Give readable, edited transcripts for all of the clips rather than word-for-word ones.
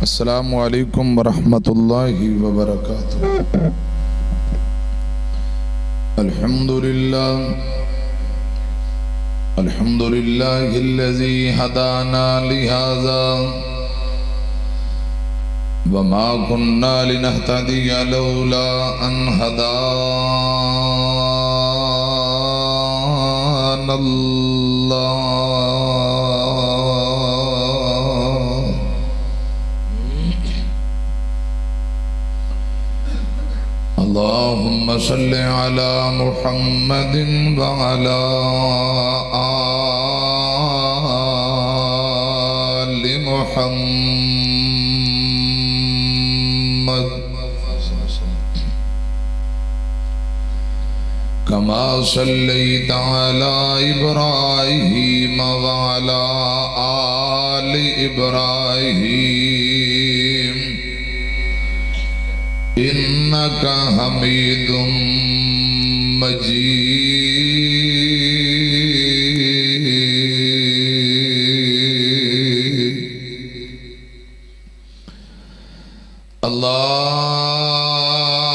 السلام علیکم ورحمۃ اللہ وبرکاتہ۔ الحمد للہ الذی ہدانا لہذا وما كنا لنهتدی لولا ان ہدانا اللہ۔ اللهم صل على محمد وعلى آل محمد كما صليت على إبراهيم وعلى آل إبراهيم إنك حميد مجيد۔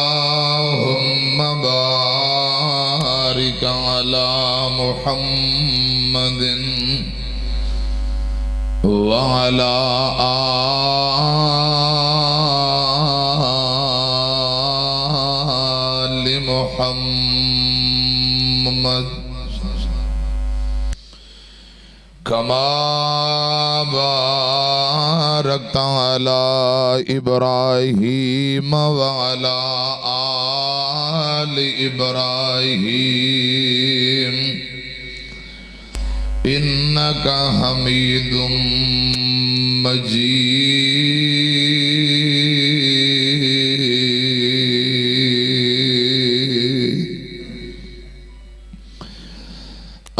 اللهم بارك على محمد وعلى آل محمد كما باركت على إبراهيم وعلى آل إبراهيم إنك حميد مجيد۔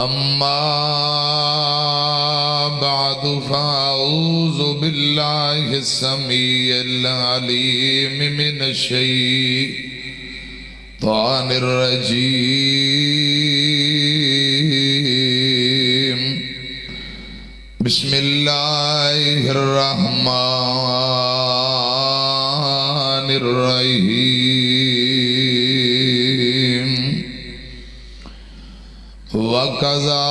أما بعد فأعوذ بالله السميع العليم من الشيطان الرجيم۔ بسم الله الرحمن الرحيم۔ وَقَضَى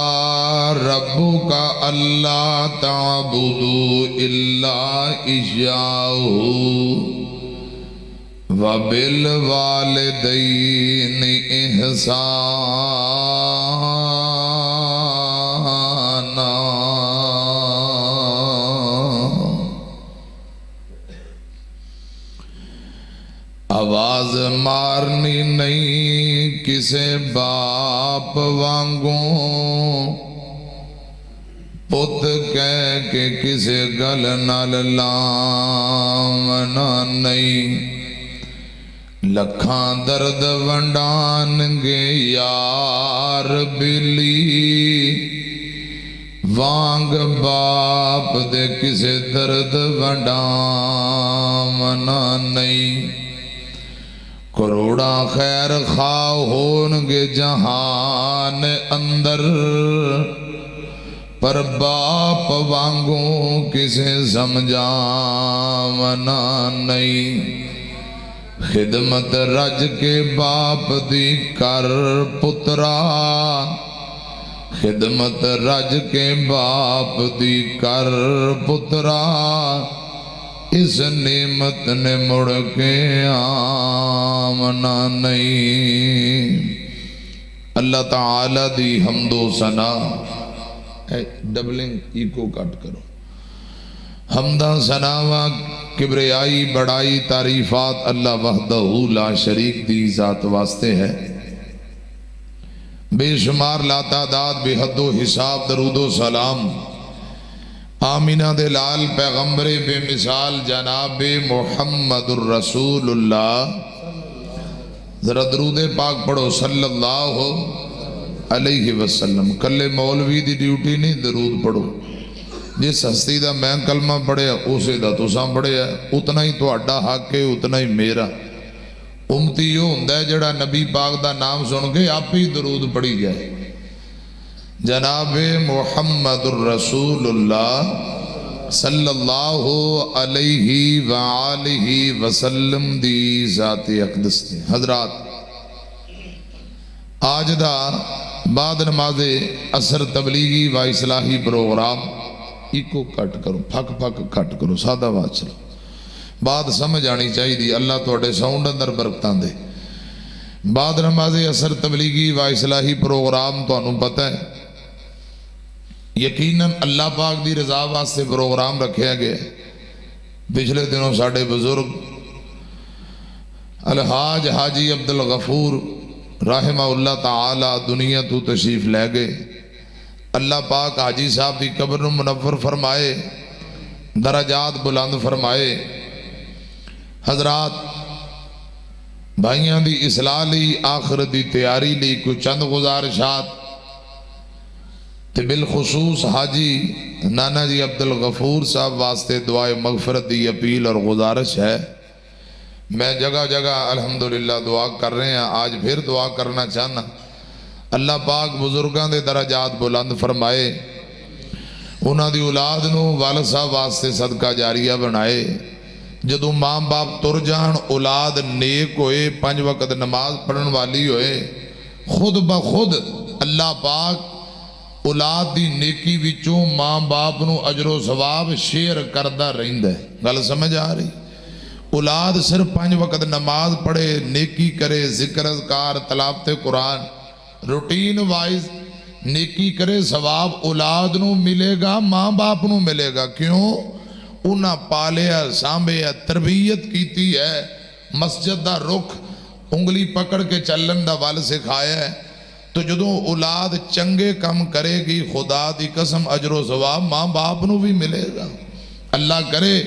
رَبُّكَ أَلَّا تَعْبُدُوا إِلَّا إِيَّاهُ وَبِالْوَالِدَيْنِ إِحْسَانًا۔ آواز مارنی نہیں کسے باپ وانگوں، پت کہہ کے کسے گل نال لاونا نہیں۔ لکھاں درد ونڈان گے یار بلی، وانگ باپ دے کسے درد ونڈاونا نہیں۔ کروڑا خیر خواہ ہونگے جہان اندر، پر باپ وانگوں کسے سمجھاونا نہیں۔ خدمت رج کے باپ دی کر پترا، خدمت رج کے باپ دی کر پترا، اس نعمت نے مڑ کے آمنا نہیں۔ اللہ تعالی دی حمد و ثنا، ڈبلنگ ایکو کٹ کرو۔ حمدہ ثناوا کبریائی بڑائی تعریفات اللہ وحدہ لا شریک دی ذات واسطے ہے۔ بے شمار لا تعداد بے حد و حساب درود و سلام آمینہ دے لال پیغمبر بے مثال جناب محمد الرسول اللہ۔ ذرا درود پاک پڑھو صلی اللہ علیہ وسلم۔ کلے مولوی دی ڈیوٹی نہیں، درود پڑھو۔ جس ہستی دا میں کلمہ پڑھیا اسے دا تساں پڑھیا، اتنا ہی تہاڈا حق ہے، اتنا ہی میرا۔ امتی یہ ہوندا ہے جڑا نبی پاک دا نام سن کے آپ ہی درود پڑھی جائے۔ جناب محمد الرسول اللہ صلی اللہ علیہ وآلہ وسلم دی ذات اقدس نے۔ حضرات آج دا بعد نماز اثر تبلیغی و اصلاحی پروگرام ایکو کٹ کرو، پھک پھک کٹ کرو، سادہ بات چلو، بات سمجھ آنی چاہیے دی۔ اللہ توڑے ساؤنڈ اندر برکتاں دے۔ بعد نماز اثر تبلیغی و اصلاحی پروگرام تو انہوں پتہ ہے یقیناً اللہ پاک دی رضا واسطے پروگرام رکھیا گیا۔ پچھلے دنوں ساڑھے بزرگ الحاج حاجی عبدالغفور رحمہ اللہ تعالی دنیا تو تشریف لے گئے۔ اللہ پاک حاجی صاحب دی قبر منور فرمائے، درجات بلند فرمائے۔ حضرات بھائیاں دی اصلاح لی، آخرت دی تیاری لی کوئی چند گزارشات تے بالخصوص حاجی نانا جی عبدالغفور صاحب واسطے دعائے مغفرت دی اپیل اور گزارش ہے۔ میں جگہ جگہ الحمدللہ دعا کر رہے ہیں، آج پھر دعا کرنا چاہنا اللہ پاک بزرگاں دے درجات بلند فرمائے، انہاں دی اولاد نو والد صاحب واسطے صدقہ جاریہ بنائے۔ جدو ماں باپ تر جان، اولاد نیک ہوئے، 5 وقت نماز پڑھن والی ہوئے، خود بخود اللہ پاک اولاد دی نیکی وچوں ماں باپ نو اجر و ثواب شیئر کردہ رہندہ ہے۔ گل سمجھ آ رہی؟ اولاد صرف 5 وقت نماز پڑھے، نیکی کرے، ذکر اذکار، تلاوت قرآن، روٹین وائز نیکی کرے، ثواب اولاد نو ملے گا، ماں باپ نو ملے گا۔ کیوں؟ انہاں پالیا، سانبیا، تربیت کیتی ہے، مسجد دا رخ انگلی پکڑ کے چلن دا وال سکھایا ہے، تو جدوں اولاد چنگے کم کرے گی خدا دی قسم اجر و ثواب ماں باپ نو بھی ملے گا۔ اللہ کرے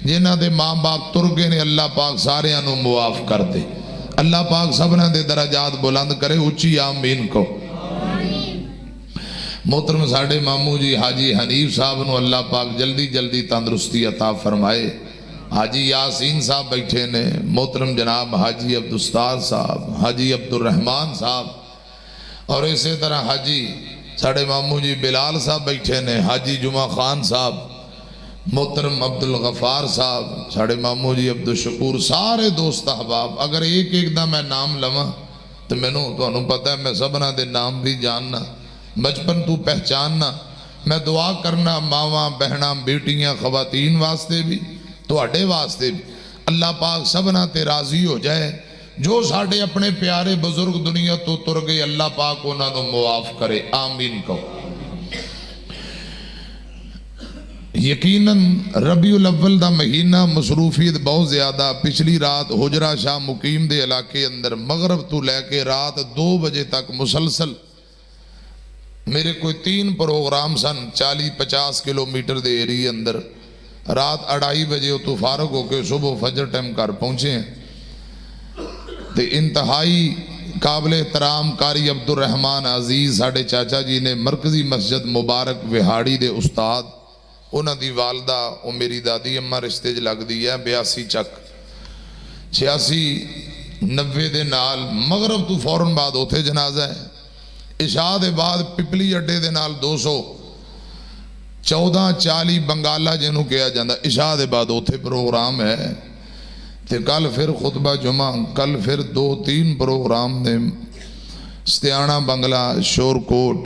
جنہ دے ماں باپ ترگے نے اللہ پاک سارے انو معاف کر دے، اللہ پاک سبنا دے درجات بلند کرے، اچھی آمین کو۔ محترم ساڑھے مامو جی حاجی حنیف صاحب نو اللہ پاک جلدی جلدی تندرستی عطا فرمائے۔ حاجی یاسین صاحب بیٹھے نے، محترم جناب حاجی عبدالستار صاحب، حاجی عبدالرحمن صاحب، اور اسی طرح حاجی ساڑھے مامو جی بلال صاحب بیٹھے نے، حاجی جمعہ خان صاحب، محترم عبدالغفار صاحب، ساڑھے مامو جی عبدالشکور، سارے دوست احباب۔ اگر ایک ایک دا میں نام لواں تو میں تو انہوں پتہ ہے میں سبنا دے نام بھی جاننا، بچپن تو پہچاننا۔ میں دعا کرنا ماواں بہناں بیٹیاں خواتین واسطے بھی تو اڈے واسطے بھی اللہ پاک سبنا تے راضی ہو جائے۔ جو ساڑھے اپنے پیارے بزرگ دنیا تو تر گئے اللہ پاک انہاں نو معاف کرے، آمین کو۔ یقیناً ربیع الاول دا مہینہ مصروفیت بہت زیادہ۔ پچھلی رات حجرہ شاہ مقیم دے علاقے اندر مغرب تو لے کے رات 2 بجے تک مسلسل میرے کوئی 3 پروگرام سن 40-50 کلومیٹر دے ایریے اندر۔ رات 2:30 بجے تو فارغ ہو کے صبح فجر ٹائم کر پہنچے ہیں۔ تے انتہائی قابل احترام قاری عبدالرحمن عزیز ساڑھے چاچا جی نے مرکزی مسجد مبارک وہاڑی دے استاد، انہاں دی والدہ او میری دادی اماں رشتے ج لگ دی ہے 82 چک 86-90 دے نال مغرب تو فوراں بعد ہوتے جنازہ ہے۔ عشاء دے بعد پپلی اڈے دے نال 214-40 بنگالہ جنہوں کیا جاندہ، عشاء دے بعد ہوتے پروگرام ہے۔ تے کل پھر خطبہ جمعہ، کل پھر 2-3 پروگرام نے ستیانہ بنگلہ، شور کوٹ،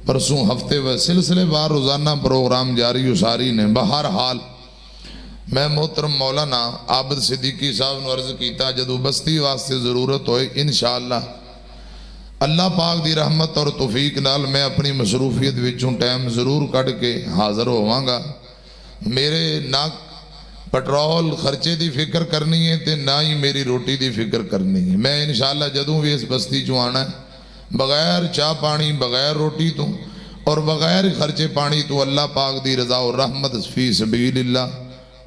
پرسوں ہفتے و سلسلے بار روزانہ پروگرام جاری اساری نے۔ بہرحال میں محترم مولانا عابد صدیقی صاحب نے عرض کیتا جدو بستی واسطے ضرورت ہوئے انشاءاللہ اللہ پاک دی رحمت اور توفیق نال میں اپنی مصروفیت وچوں ٹائم ضرور کٹ کے حاضر ہوواں گا۔ میرے نہ پٹرول خرچے دی فکر کرنی ہے تے نہ ہی میری روٹی دی فکر کرنی ہے۔ میں انشاءاللہ جدوں بھی اس بستی چوں آنا ہے بغیر چاہ پانی، بغیر روٹی تو اور بغیر خرچے پانی تو اللہ پاک دی رضا اور رحمت فی سبیل اللہ،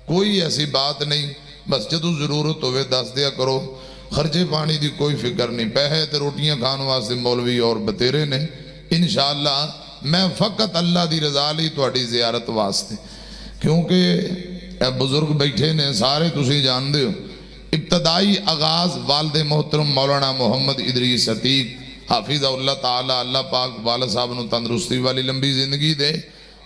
کوئی ایسی بات نہیں۔ بس جدوں ضرورت ہوئے دس دیا کرو، خرچے پانی دی کوئی فکر نہیں۔ پہے تے روٹیاں کھان واسطے مولوی اور بتیرے نے۔ انشاءاللہ میں فقط اللہ دی رضا لی تہاڈی زیارت واسطے، کیونکہ اے بزرگ بیٹھے نے سارے تسی جان دے ہو۔ ابتدائی آغاز والد محترم مولانا محمد ادریس عتیق حافظ اللہ تعالی، اللہ پاک والد صاحب نو تندرستی والی لمبی زندگی دے،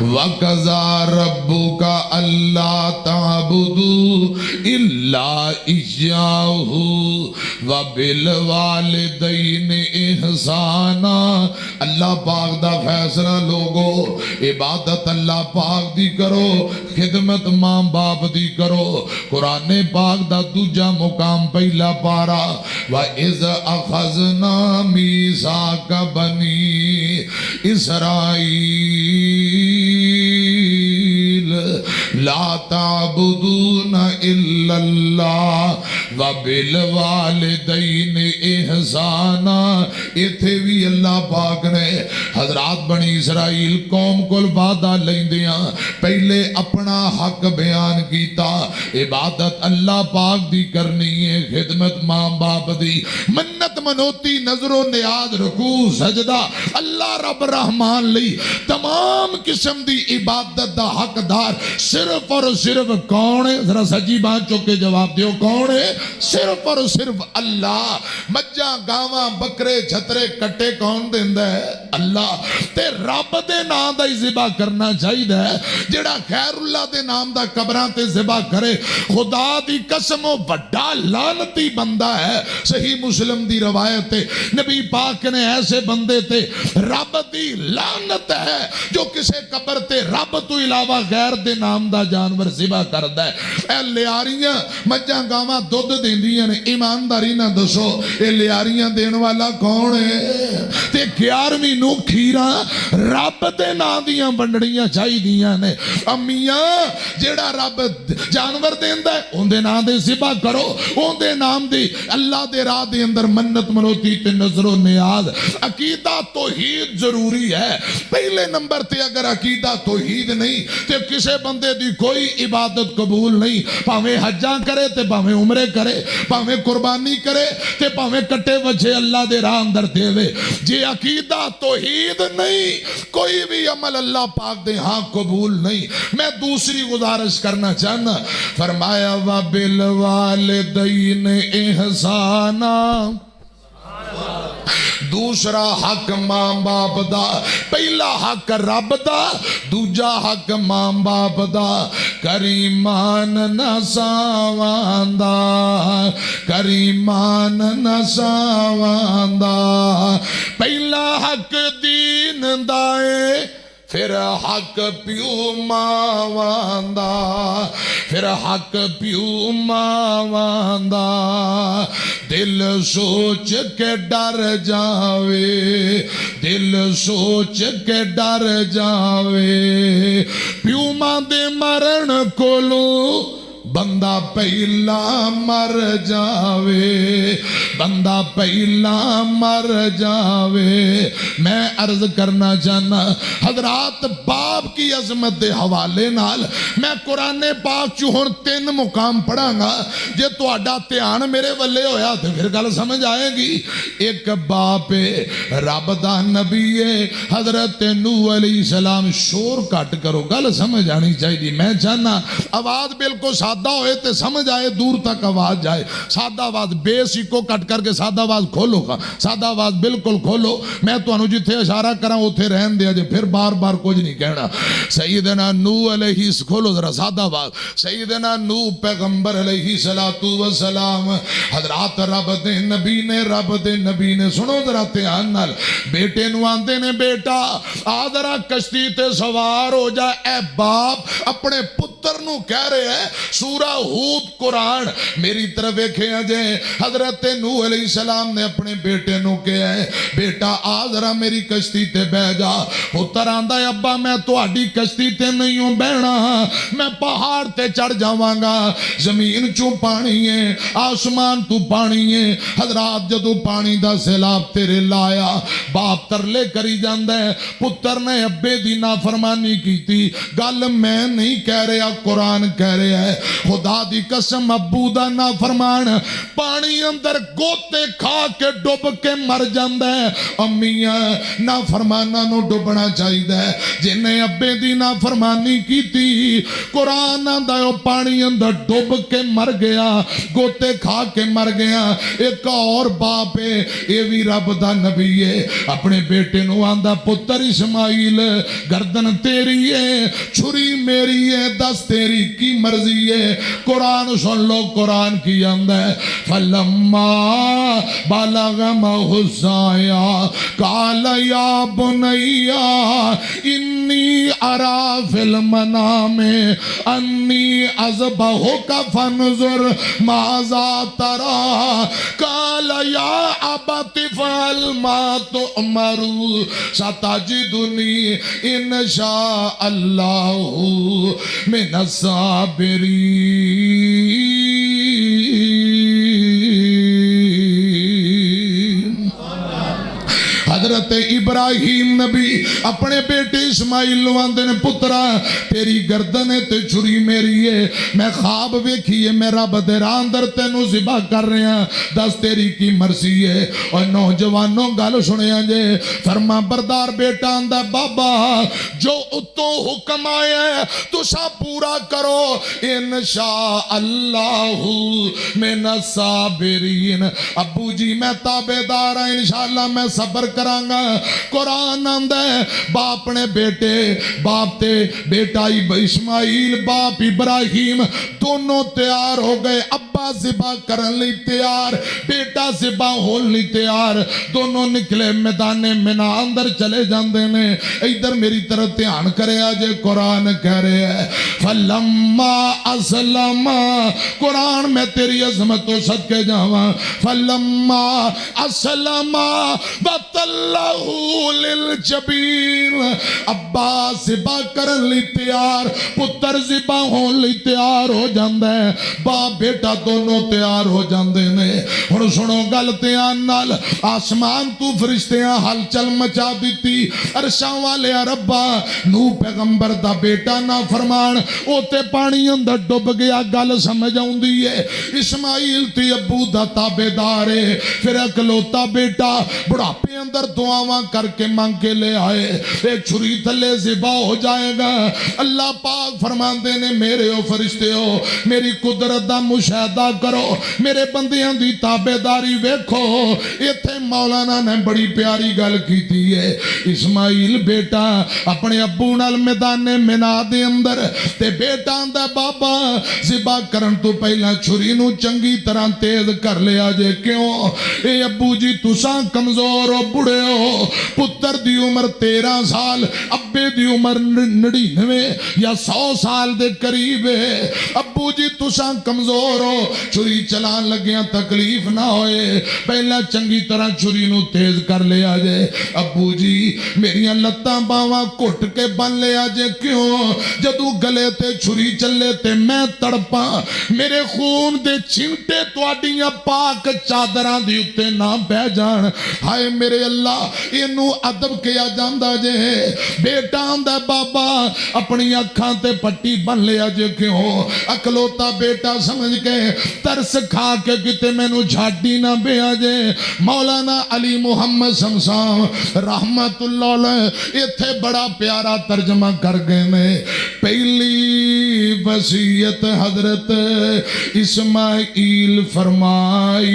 وَقَضَى رَبُّكَ أَلَّا تَعْبُدُوا إِلَّا إِيَّاهُ وَبِالْوَالِدَيْنِ إِحْسَانًا۔ اللہ پاک دا فیصلہ لوگو، عبادت اللہ پاک دی کرو، خدمت ماں باپ دی کرو۔ قرآن پاک دا دوجا مقام پہلا پارا وَإِذْ أَخَذْنَا مِيثَاقَ بَنِي إِسْرَائِيلَ لَا تَعْبُدُونَ إِلَّا اللَّهَ وَبِالْوَالِدَيْنِ إِحْسَانًا۔ اتھے بھی اللہ پاک نے حضرات بنی اسرائیل قوم کو وعدہ لیندیاں پہلے اپنا حق بیان کیتا، عبادت اللہ پاک دی کرنی ہے، خدمت ماں باپ دی، منت منوتی، نظر و نیاز، رکوع سجدہ اللہ رب رحمان لی تمام قسم دی عبادت دا حقدار صرف اور صرف کون ہے؟ ذرا سجی بات چوکے جواب دیو، کون ہے؟ صرف اور صرف اللہ۔ مجھاں گاواں بکرے چھترے کٹے کون دیندہ ہے؟ اللہ۔ تے رب دے نام دا ذبح کرنا چاہید ہے، جڑا خیر اللہ دے نام دا قبران تے ذبح کرے خدا دی قسم و بڑا لعنتی بندہ ہے۔ صحیح مسلم دی روایت ہے، نبی پاک نے ایسے بندے تے رب دی لعنت ہے جو کسے قبر تے رب تو علاوہ غیر دے نام دا جانور ذبح کردہ ہے۔ اے لیاریاں مجھاں گاواں دودھ دیندیاں نے، ایمانداری نہ دسو اے لیاریاں دین والا کون ہے؟ تے 11ویں نو کھیرا رب دے نام دیاں بنڈڑیاں چاہی دیاں نے۔ امیاں جیڑا رب جانور دیندہ ہے ان دے نام دے ذبح کرو، ان دے نام دی اللہ دے راہ دے اندر منت منوتی تے نظر و نیاز۔ عقیدہ توحید ضروری ہے، پہلے نمبر تے اگر عقیدہ توحید نہیں تے کسے بندے دی کوئی عبادت قبول نہیں، پاویں حجاں کرے تے پاویں عمرے کرے، پاویں قربانی کرے تے پاویں کٹے وجھے اللہ دے راہ اندر دے وے۔ جے عقیدہ توحید نہیں کوئی بھی عمل اللہ پاک دے ہاں قبول نہیں۔ میں دوسری گزارش کرنا چاہنا، فرمایا وَبِالْوَالِدَيْنِ إِحْسَانًا۔ دوسرا حق ماں باپ دا، پہلا حق رب دا، دوجا حق ماں باپ دا۔ کریمان نساواندا، کریمان نساواندا۔ پہلا حق دین دائے، پھر حق پیو ماواندا، پھر حق پیو ماواندا۔ دل سوچ کے ڈر جاوے، دل سوچ کے ڈر جاوے، پیو ماں دے مرن کولو بندہ پہلا مر جاوے، بندہ پہلا مر جاوے۔ میں عرض کرنا چاہنا حضرات باپ کی عظمت دے حوالے نال میں قرآن پاک چوہن 3 مقام پڑھاں گا، جے تو اڈا تیان میرے والے ہویا تو پھر گل سمجھ آئے گی۔ ایک باپ رب دا نبی حضرت نوح علیہ السلام، شور کٹ کرو گل سمجھ آنی چاہیے۔ میں چاہنا آواز بالکل سادہ ہوئے تے سمجھ آئے، دور تک آواز جائے۔ سادہ آواز بیس کو کٹ کر کے سادہ آواز کھولو گا، سادہ آواز بالکل کھولو۔ میں تو انہوں جتھے اشارہ کراں اتھے رہن دیا جے، پھر بار بار کچھ نہیں کہنا۔ سیدنا نوح علیہ کھولو ذرا سادہ آواز۔ سیدنا نوح پیغمبر علیہ السلام حضرات رب دے نبی نے، رب دے نبی نے، سنو ذرا دھیان نال، بیٹے نو آندے نے بیٹا آ ذرا کشتی تے سوار ہو جا۔ اے باپ اپنے پتر نو کہہ رہے ہیں، سورہ ہود قرآن میری طرف ایکھے جے، حضرت نوح علیہ السلام نے اپنے بیٹے نو کہا ہے بیٹا آ ذرا میری کشتی تے بہ جا۔ پتر آندا ہے ابا میں تو آڈی کشتی تے نہیں ہوں بہنا، میں پہاڑ تے چڑھ جاواں گا، زمین چوں پانی ہے، آسمان تو پانی ہے۔ حضرات جدو پانی دا سیلاب تیرے لایا، باپ ترلے کری جاندہ ہے، پتر نے ابے دی نافرمانی کی تھی، گل میں نہیں کہہ رہا قرآن کہہ رہا ہے خدا دی قسم ابو دا نافرمان پانی اندر گوتے کھا کے ڈوب کے مر جاندا ہے امیاں نافرماناں نو ڈوبنا چاہیدا ہے جنہیں ابے دی نافرمانی کیتی قرآن آندا او پانی اندر ڈوب کے مر گیا گوتے کھا کے مر گیا ایک اور باپ ہے اے بھی رب دا نبی ہے اپنے بیٹے نو آندا پتر اسماعیل گردن تیری ہے چھری میری ہے دس تیری کی مرضی ہے قرآن سن لو قرآن کی آندا ہے فلما بلغ معه السعي قال يا بني إني أرى في المنام أني أذبحك فانظر ماذا ترى قال يا أبت افعل ما تؤمر ستجدني إن شاء الله من الصابرين حضرت ابراہیم نبی اپنے بیٹے اسماعیل نو آندے نے پترا تیری گردن ہے تے چھری میری ہے میں خواب ویکھیے میں رب دے راہ اندر تینو ذبح کر رہا دس تیری کی مرضی ہے اور نوجوانوں گل سنیا جے فرما بردار بیٹا آندا بابا جو اتوں حکم آیا ہے تسا پورا کرو انشاء اللہ من الصابرین ابو جی میں تابعدار ہوں انشاءاللہ میں صبر کرانگا قرآن آندا ہے باپ نے بیٹے باپ تے بیٹا اسماعیل باپ ابراہیم دونوں تیار ہو گئے ابا ذبح کرن لی تیار بیٹا ذبح ہون لی تیار دونوں نکلے میدان منا اندر چلے جاندے نے ادھر میری طرف دھیان کرے آجے قرآن کہہ رہے ہیں فلما اسلم قرآن میں تیری عظمت و صدقے جاواں فلما اسلم وَتَلَّهُ لِلْجَبِينَ ابا ذبح کرن لی تیار پتر ذبح ہون لی تیار ہو جاندے باپ بیٹا دونوں تیار ہو جاندے نے ہن سنو گل دھیان نال آسمان تو فرشتیاں ہلچل مچا دیتی عرشاں والے ربا نوح پیغمبر دا بیٹا نا فرمان اوتے پانی اندر ڈوب گیا گل سمجھ آوندی ہے اسماعیل تے ابو دا تابعدار ہے پھر اکلوتا بیٹا بڑھاپے اندر دعاواں کر کے مانگ کے لے آئے ایک چھری تھلے ذبح ہو جائے گا اللہ پاک فرماندے نے میرے او فرشتے ہو میری قدرت دا مشاہدہ کرو میرے بندیاں دی تابعداری ویکھو ایتھے مولانا نے بڑی پیاری گل کیتی ہے اسماعیل بیٹا اپنے ابو نال میدان منا دے اندر تے بیٹا آندا بابا ذبح کرن تو پہلا چھری نو چنگی طرح تیز کر لیا جے کیوں اے ابو جی تساں کمزور ہو بڑے ہو پتر دی عمر 13 سال ابے دی عمر 99 یا 100 سال دے قریب ہے ابو جی تساں کمزور ہو چھری چلان لگیاں تکلیف نہ ہوئے پہلا چنگی طرح چھری نو تیز کر لیا جے ابو جی میریاں لتاں باواں کٹ کے بن لیا جے کیوں جدو گلے تے چھری چلے تے میں تڑپاں میرے خون دے چنٹے تواڈیاں پاک چادراں دی اتے نہ بہ جان ہائے میرے اللہ اینو ادب کیا جاندا جے بیٹا آندا بابا اپنی اکھاں تے پٹی بن لیا جے کیوں اکلوتا بیٹا سمجھ کے ترس کھا کے کتے مینوں جھاڑی نہ بیا جے مولانا علی محمد شمسام رحمت اللہ علیہ ایتھے بڑا پیارا ترجمہ کر گئے نے پہلی وصیت حضرت اسماعیل فرمائی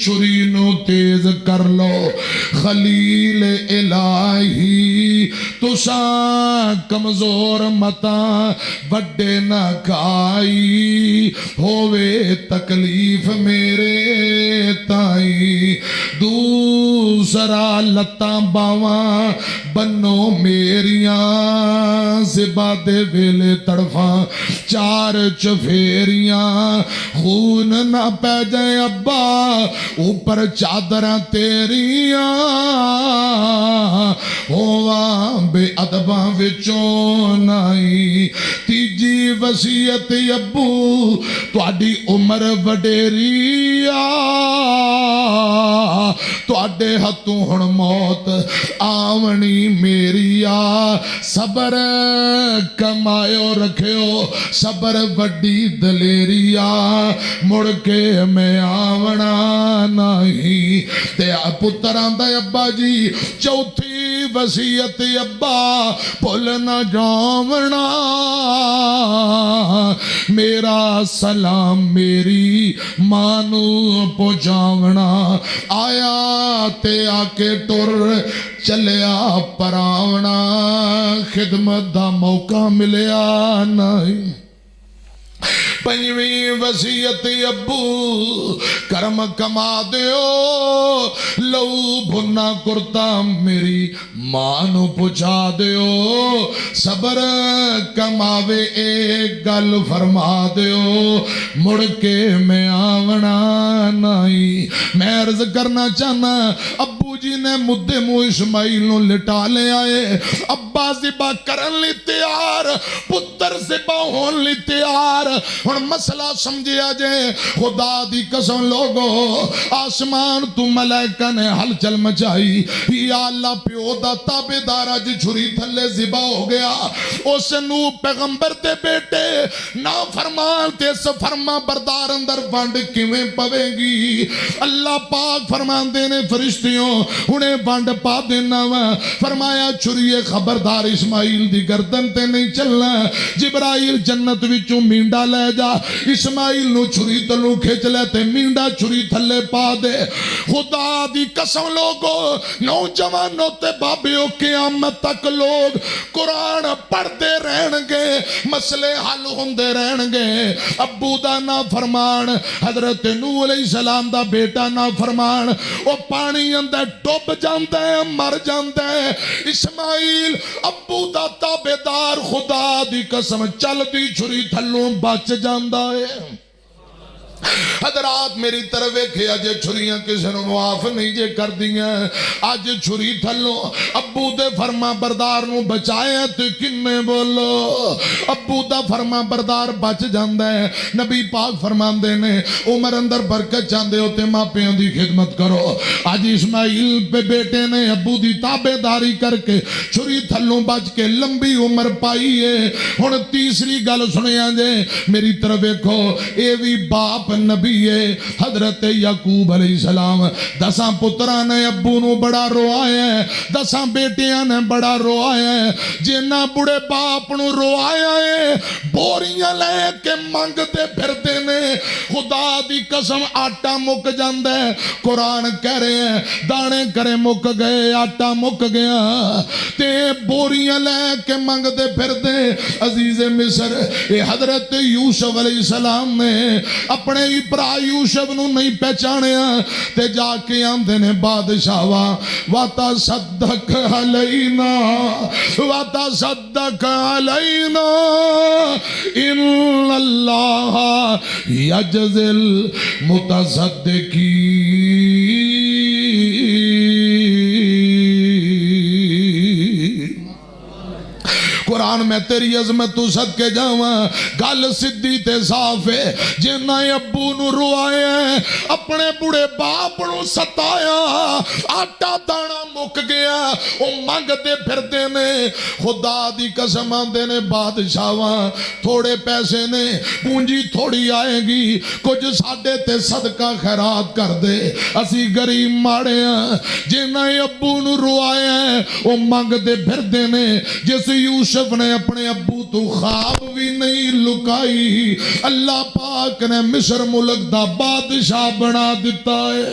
چھری نو تیز کر لو خلیل الہی تساں کمزور متا بڑے نہ کھائی ہووے تکلیف میرے تائی دوسرا لتاں باواں بنو میریاں ذبح دے ویلے تڑفاں چار چفیریاں خون نہ پہ جائے ابا اوپر چادراں تیریاں ہوا بے ادباں وچوں نائی تیجی وصیت ابو تواڈی عمر وڈیری تواڈے ہتھوں ہن موت آونی میری صبر کمایو رکھیو صبر وڈی دلیریا مڑ کے میں آونا نہیں تے پتر آندا ابا جی چوتھی وصیت ابا بھول نہ جاونا میرا سلام میری مانو پہنچاونا آیا تے آ کے ٹر چلیا پراونا خدمت دا موقع ملیا نہیں پنجویں وصیت ابو کرم کما دیو لو بھنا کرتا میری ماں نو پہنچا دیو صبر کماوے ایک گل فرما دیو مڑ کے میں آونا نہیں میں عرض کرنا چاہنا ابو جی نے مدے مو اسماعیل نو لٹا لے آئے ابا ذبح کرن لی تیار پتر ذبح ہون لی تیار ہن مسئلہ سمجھیا جے خدا دی قسم لوگو آسمان تو ملائکہ نے ہلچل مچائی یا اللہ پیو دا تابعدار اج چھری تھلے ذبح ہو گیا اس نو پیغمبر دے بیٹے نا فرمان تے فرما بردار اندر ونڈ کیویں پوے گی اللہ پاک فرمان دینے فرشتیوں انہیں ونڈ پا دینا وا فرمایا چھری خبردار اسماعیل دی گردن تے نہیں چلنا جبرائیل جنت وچوں مینڈا لے جا اسماعیل نو چھری تلو کھچ لے تے مینڈا چھری تھلے پا دے خدا دی قسم لوگو نوجوانوں تے بابیوں قیامت تک لوگ قرآن پڑھتے رہن گے مسئلے حل ہوندے رہن گے ابو دا نا فرمان حضرت نوح علیہ السلام دا بیٹا نا فرمان وہ پانی اندر ڈوب جاندے مر جاندے اسماعیل ابو دا تابعدار خدا دی قسم چل دی چھری تھلوں بچ جاندہ ہے حضرات میری طرف ایک آج چھریاں کسی نے معاف نہیں جے کر دیا آج چھری تھلو ابو دے فرما بردار نو بچایا تو کنے بولو ابو دا فرما بردار بچ جاندہ ہے نبی پاک فرمان دینے عمر اندر برکت چاندے ہوتے ماں پیوں دی خدمت کرو آج اسماعیل پہ بیٹے نے ابو دی تابعداری کر کے چھری تھلوں بچ کے لمبی عمر پائی ہے ہن تیسری گل سنیا جے میری طرف ایکھو اے وی باپ نبی ہے حضرت یعقوب علیہ السلام دساں پتران نے ابو نو بڑا روایا ہے دساں بیٹیاں نے بڑا روایا ہے جنہ بڑے باپ نو روایا ہے بوریاں لے کے منگ دے پھر دینے خدا دی قسم آٹا مک جاندے قرآن کہہ رہے ہیں دانے کرے مک گئے آٹا مک گیا تے بوریاں لے کے منگ دے پھر دے عزیز مصر اے حضرت یوسف علیہ السلام نے اپنے برا یوسف نو نہیں پہچانیا تے جا کے آندے نے بادشاہ واتا صدق علینا واتا صدق علینا ان اللہ یجزی المتصدقین قرآن میں تیری عظمت تو صدقے جاواں گل سدھی تے صاف ہے جنہ ابو نو روایا اپنے بڑے باپ نو ستایا آٹا دانا مک گیا وہ منگ دے پھر دینے خدا دی قسم آندے نے بادشاہاں تھوڑے پیسے نے پونجی تھوڑی آئے گی کچھ ساڑھے تے صدقہ خیرات کر دے اسی غریب ماڑے ہیں جنہ ابو نو روایا وہ منگ دے پھر دینے جس یوسف نے اپنے ابو تو خواب بھی نہیں لکائی اللہ پاک نے مصر ملک دا بادشاہ بنا دیتا ہے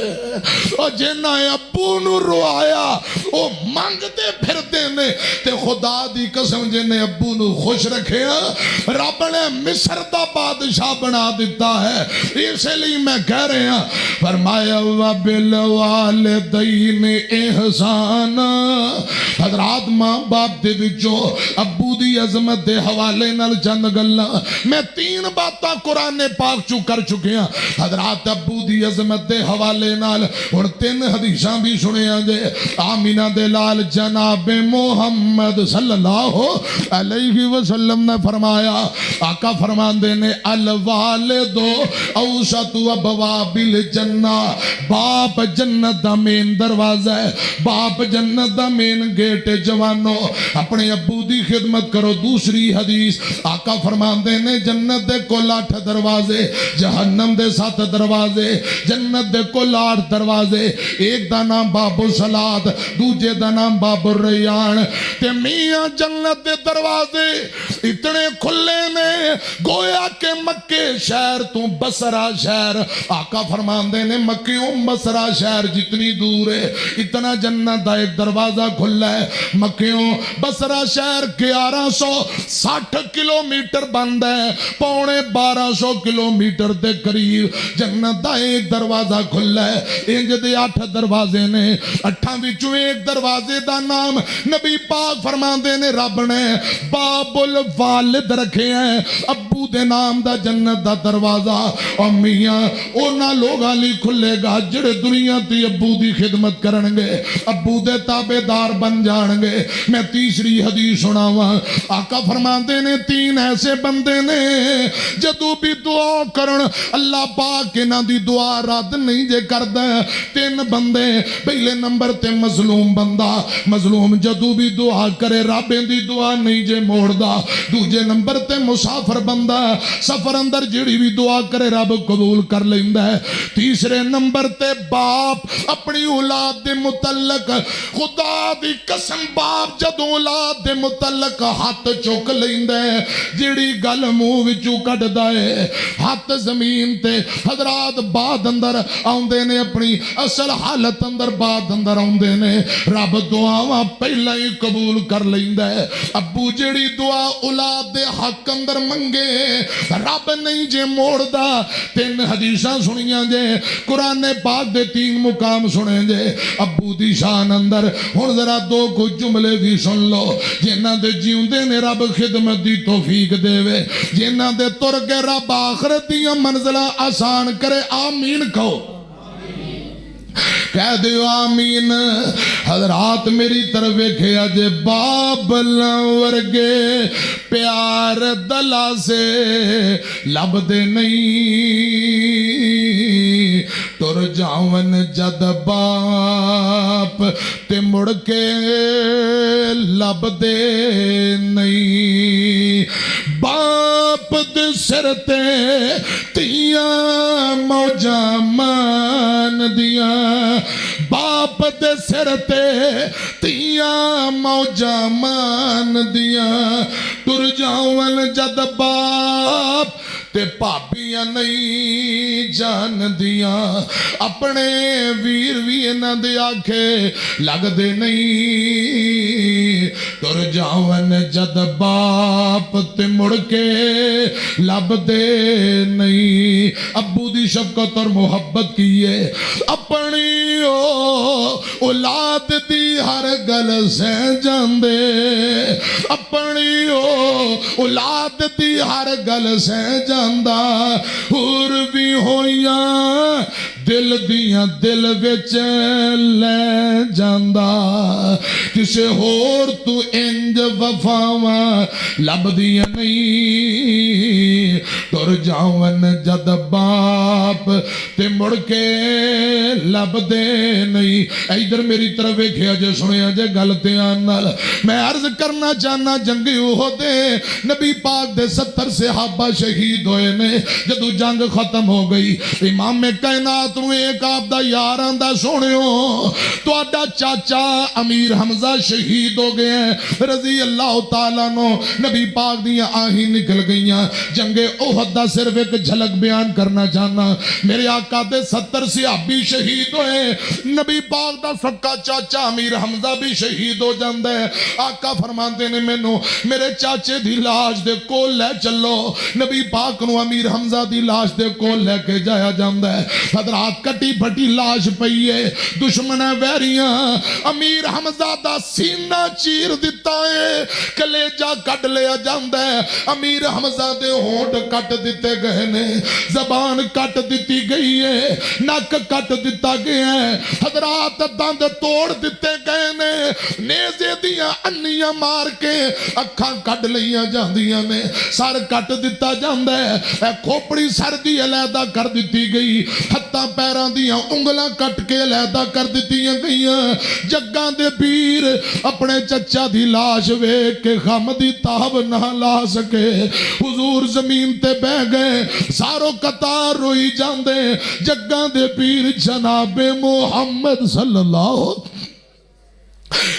اور جنہ ابو نو روایا وہ مانگ دے پھر دینے تے خدا دی قسم جنہ ابو نو خوش رکھے رب نے مصر دا بادشاہ بنا دیتا ہے اس لیے میں کہہ رہے ہیں فرمایا وَبِالْوَالِدَيْنِ احسان حضرات ماں باپ دے وچوں ابو دی عظمت دے حوالے نال چند گلاں میں 3 باتاں قرآن پاک چو کر چکے ہیں حضرات ابو دی عظمت دے حوالے نال ہن 3 حدیثاں بھی سنیاں جے آمینہ دے لال جناب محمد صلی اللہ علیہ وسلم نے فرمایا آقا فرماندے نے الوالد اوسط ابواب الجنہ باپ جنت دا مین دروازہ ہے باپ جنت دا مین گیٹ جوانو اپنے ابو دی خدمت کرو دوسری حدیث آقا فرماندے نے جنت دے کل 8 دروازے جہنم دے 7 دروازے جنت دے کل 8 دروازے ایک دا نام باب الصلاۃ دوجے دا نام باب الریان تے میاں جنت دے دروازے اتنے کھلے نے گویا کہ مکے شہر تو بصرہ شہر آقا فرماندے نے مکیوں بصرہ شہر جتنی دور ہے اتنا جنت دا ایک دروازہ کھلا ہے مکیوں بصرہ شہر 1160 کلومیٹر بند ہے 1250 کلومیٹر دے قریب جنت دا ایک دروازہ کھلا ہے انج دے 8 دروازے نے 8 وچوں ایک دروازے دا نام نبی پاک فرماندے نے رب نے باب الوالد رکھے ہیں ابو دے نام دا جنت دا دروازہ اور میاں اونا لوگاں لی کھلے گا جڑے دنیا تی ابو دی خدمت کرنگے ابو دے تابعدار بن جانگے میں تیسری حدیث سناواں آقا فرماندے نے 3 ایسے بندے نے جدو بھی دعا کرن اللہ پاک انہاں دی دعا رد نہیں جے کردہ 3 بندے پہلے نمبر تے مظلوم بندہ مظلوم جدو بھی دعا کرے رب دی دعا نہیں جے موڑ دا دوجے نمبر تے مسافر بندہ سفر اندر جڑی بھی دعا کرے رب قبول کر لیندہ ہے تیسرے نمبر تے باپ اپنی اولاد دے متعلق خدا دی قسم باپ جدو اولاد دے متعلق ہاتھ چوک لیندہ ہے جڑی گل منہ وچوں کٹ دائے ہاتھ زمین تے حضرات بعد اندر آندے نے اپنی اصل حالت اندر بعد اندر آندے نے رب دعاواں پہلا ہی قبول کر لیندہ ہے ابو جڑی دعا اولاد دے حق اندر منگے رب نہیں جے موڑ دا 3 حدیثاں سنیاں جے قرآن پاک دے 3 مقام سنے جے ابو دی شان اندر ہن ذرا 2 کو جملے بھی سن لو جنہاں دے جیوندے نے رب خدمت دی توفیق دے وے جنہاں دے تر کے رب آخرت دیاں منزلہ آسان کرے آمین کہو کہہ دیو آمین حضرات میری طرف کھیا جے بابل ورگے پیار دلا سے لب دے نہیں تر جاون جد باپ تے مڑ کے لب دے نہیں باپ دے سر تے تیاں موجہ مان دیاں باپ دے سر تے تیاں موجہ مان دیاں ٹر جاون جد باپ تے پاپیاں نہیں جان دیاں اپنے ویر وینہ دے آکھے لگ دے نہیں ٹر جاون جد باپ تے مڑ کے لب دے نہیں ابو دی شفقت اور محبت کیے اپنی اولاد دی ہر گل سے جاندے اپنی اولاد دی ہر گل سے جاندہ اور بھی ہویاں دل دیاں دل وچ لے جاندہ کسے ہور تو انج وفاواں لب دیاں نہیں ٹر جاون جد باپ تے مڑ کے لب دے نہیں ادھر میری طرف ویکھیا جے سنیا جے گل دھیان نال میں عرض کرنا چاہنا جنگ احد نبی پاک دے 70 صحابہ شہید ہوئے نے جدو جنگ ختم ہو گئی امام کائنات نو ایک آپ دا یار آندا سونیو تو آڈا چاچا امیر حمزہ شہید ہو گئے ہیں رضی اللہ تعالیٰ نو نبی پاک دیاں آہیں نکل گئیاں جنگ احد دا صرف ایک جھلک بیان کرنا چاہنا میرے آقا دے 70 صحابی شہید ہوئے نبی پاک دا سکا چاچا امیر حمزہ بھی شہید ہو جاندہ ہے آقا فرماندے نے مینوں میرے چاچے دی لاش دے کول لے چلو نبی پاک نو امیر حمزہ دی لاش دے کول لے کے جایا جاندہ ہے حضرات حضرات کٹی پھٹی لاش پئی ہے دشمن ویریاں امیر حمزہ دا سینہ چیر دیتا ہے کلیجہ کٹ لیا جاندہ ہے امیر حمزہ دے ہونٹ کٹ دیتے گئے نے زبان کٹ دیتی گئی ہے نک کٹ دیتا گیا ہے حضرات دند توڑ دیتے گئے نے نیزے دیاں انیاں مار کے اکھاں کٹ لیا جاندیاں نے سر کٹ دیتا جاندہ ہے کھوپڑی سر دی علیحدہ کر دیتی گئی ہتھاں پیران دیاں انگلاں کٹ کے علیحدہ کر دیتیاں گئیاں جگاں دے پیر اپنے چچا دی لاش ویکھ کے غم دی تاب نہ لا سکے حضور زمین تے بہ گئے سارو قطار روئی جاندے جگاں دے پیر جناب محمد صلی اللہ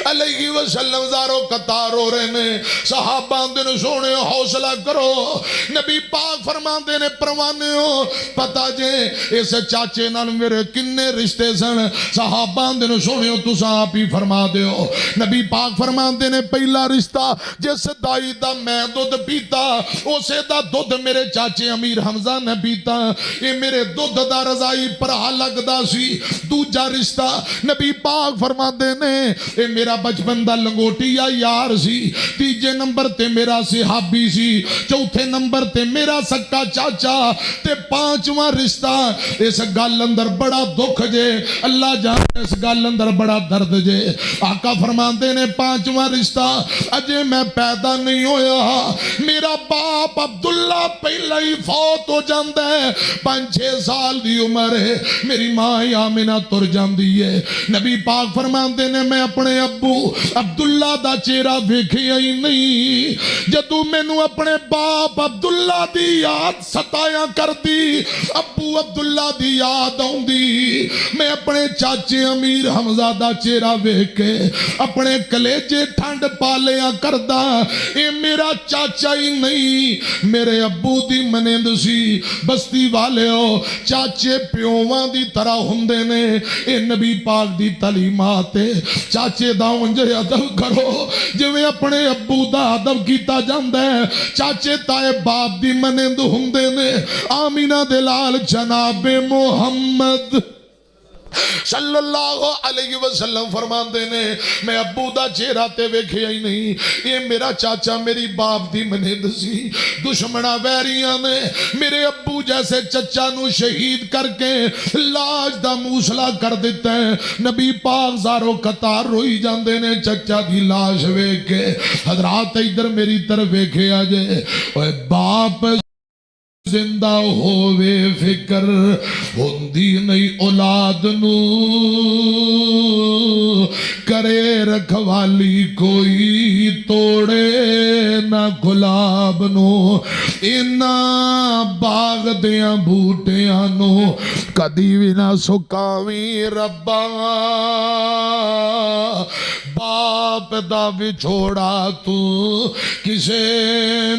علیہ وسلم زارو قطار ہو رہے نے صحابہ دن سونے حوصلہ کرو نبی پاک فرماندے نے پروانے ہو پتا جے اس چاچے نال میرے کنے رشتے سن صحابہ دن سونے ہو تو آپ ہی فرما دے ہو نبی پاک فرماندے نے پہلا رشتہ جس دائی دا میں دودھ پیتا اسے دا دودھ میرے چاچے امیر حمزہ نے پیتا یہ میرے دودھ دا رضائی پر حلق دا سی دوجا رشتہ نبی پاک فرماندے نے میرا بچپن دا لنگوٹیا یار سی تیجے نمبر تے میرا صحابی سی چوتھے نمبر تے میرا سکا چاچا تے پانچواں رشتہ اس گل اندر بڑا دکھ جے اللہ جانے اس گل اندر بڑا درد جے آقا فرماندے نے پانچواں رشتہ اجے میں پیدا نہیں ہویا میرا باپ عبداللہ پہلے ہی فوت ہو جاندہ ہے 5-6 سال دی عمر ہے میری ماں آمینہ تر جاندی ہے نبی پاک فرماندے نے میں اپنے ابو عبداللہ دا چہرہ ویکھیا ہی نہیں جدو میں نو اپنے باپ عبداللہ دی یاد ستایا کر دی ابو عبداللہ دی یاد آؤں دی میں اپنے چاچے امیر حمزہ دا چہرہ ویکھ کے اپنے کلیجے ٹھنڈ پالیا کردہ اے میرا چاچا ہی نہیں میرے ابو دی منند سی بستی والے ہو چاچے پیوان دی طرح ہندے نے اے نبی پاک دی تعلیمات چاچے دا انجے ادب کرو جو میں اپنے ابو دا ادب کیتا جاندہ ہے چاچے تائے باپ دی منند ہندے نے آمینہ دلال جناب محمد صلی اللہ علیہ وسلم فرماندے نے میں ابو دا چہرہ تے ویکھیا ہی نہیں یہ میرا چاچا میری باپ دی منند سی دشمنہ ویریاں نے میرے ابو جیسے چچا نو شہید کر کے لاش دا موسلا کر دیتا ہے نبی پاک زارو قطار روئی جاندے نے چچا دی لاش ویکھ کے حضرات ادھر میری طرف ویکھیا جے اوے باپ زندہ ہووے فکر ہوندی نہیں اولاد نو کرے رکھوالی کوئی توڑے نہ گلاب نو اینا باغ دیاں بوٹیاں نو کدی بھی نہ سکاویں ربا باپ دا بچھوڑا تو کسے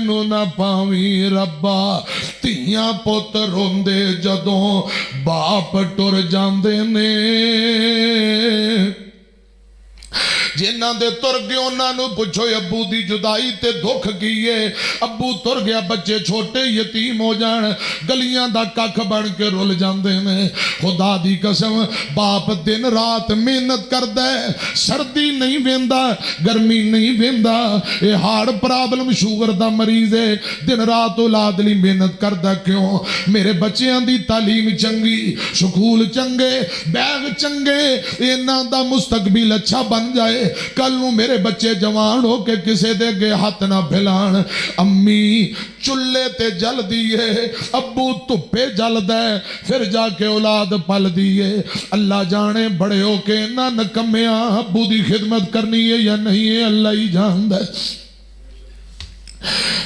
نو نہ پاویں ربا تیاں پوت روندے جدوں باپ ٹر جاندے نے جنہاں دے تر گئے انہاں نو پوچھو ابو دی جدائی تے دکھ گئی ہے ابو تر گیا بچے چھوٹے یتیم ہو جان گلیاں دا ککھ بن کے رول جاندے نے خدا دی قسم باپ دن رات محنت کردہ ہے سردی نہیں ویندا گرمی نہیں ویندا اے ہارڈ پرابلم شوگر دا مریض ہے دن رات اولاد لی محنت کردہ کیوں میرے بچیاں دی تعلیم چنگی سکول چنگے بیگ چنگے انہاں دا مستقبل اچھا بن جائے کل نو میرے بچے جوان ہو کے کسے دے گے ہاتھ نہ پھیلان امی چلے تے جل دیئے ابو تپے جل دے پھر جا کے اولاد پل دیئے اللہ جانے بڑے ہو کے نہ نکمیاں ابو دی خدمت کرنی ہے یا نہیں ہے اللہ ہی جان دے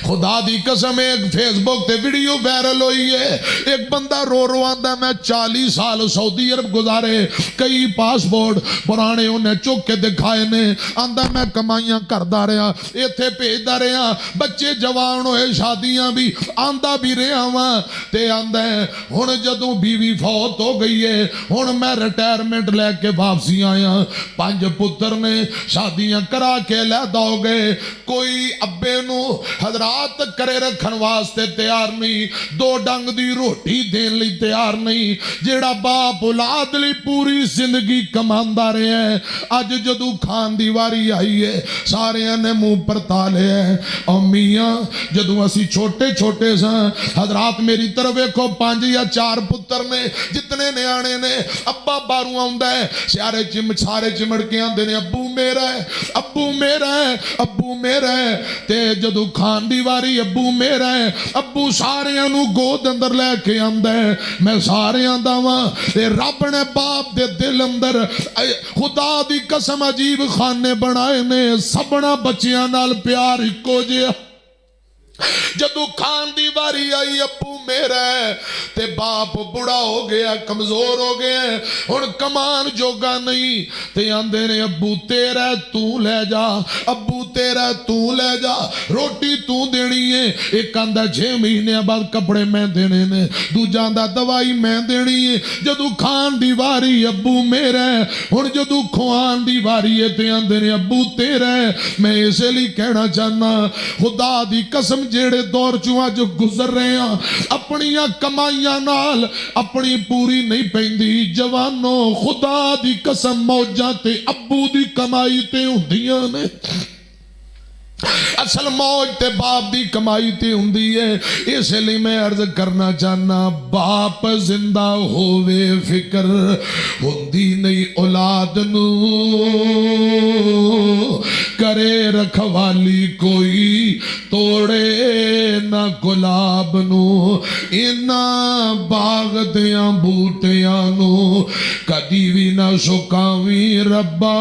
خدا دی قسم ایک فیس بک تے ویڈیو وائرل ہوئی ہے ایک بندہ رو رو آندہ میں 40 سال سعودی عرب گزارے کئی پاسپورٹ پرانے انہیں چک کے دکھائے نے آندہ میں کمائیاں کردہ رہا ایتھے پیجدہ رہا بچے جوان ہوئے شادیاں بھی آندہ بھی رہا ہوا تے آندہ ہے ہن جدوں بیوی فوت ہو گئی ہے ہن میں ریٹائرمنٹ لے کے واپسی آیا 5 پتر نے شادیاں کرا کے لیدہ ہو گئے کوئی ابے نو حضرات ہاتھ کرے رکھن واسطے تیار نہیں، دو ڈنگ دی روٹی دین لی تیار نہیں، جیڑا باپ اولاد لی پوری زندگی کماندا رہے ہیں، اج جدو کھان دی واری آئی ہے سارے نے منہ پر تالے ہیں۔ اور میاں جدو اسی چھوٹے چھوٹے ساں حضرات میری طرف ایکھو 5 یا 4 پتر نے، جتنے نیانے نے ابا باروں آندا ہے سارے چمڑ کے آندے نے ابو میرا ہے، ابو میرا ہے، ابو میرا ہے، تے جدو کھان دی واری ابو میرا ہے، ابو سارے نو گود اندر لے کے آندا ہے۔ میں سارے آندا واں تے رب نے باپ دے دل اندر خدا دی قسم عجیب خانے بنائے نے، سبنا بچیاں نال پیار اکو جیا۔ جدو کھان دی واری آئی ابو میرا ہے تے باپ بڑا ہو گیا، کمزور ہو گیا، ہن کمان جوگا نہیں، تے آندے نے ابو تیرا تو لے جا، ابو تیرا تو لے جا، روٹی تو دینی ہے۔ ایک آندہ 6 مہینے بعد کپڑے میں دینے نے، دوجا آندہ دوائی میں دینی ہے۔ جدو کھان دی واری ابو میرا ہے، ہن جدو کھوان دی واری ہے تے آندے نے ابو تیرا ہے۔ میں اسے لیے کہنا چاہنا خدا دی قسم جیڑے دور چوہاں جو گزر رہے ہیں اپنی کمائیاں نال اپنی پوری نہیں پیندی، جوانوں خدا دی قسم موجاں تے ابو دی کمائی تے ہوندیاں نے، اصل موج تے باپ دی کمائی تے ہوندی ہے۔ اس لیے میں عرض کرنا چاہنا باپ زندہ ہووے فکر ہوندی نہیں اولاد نو، کرے رکھوالی کوئی توڑے نہ گلاب نو، اینا باغ دیاں بوٹیاں نو کدی بھی نہ سکاویں ربا۔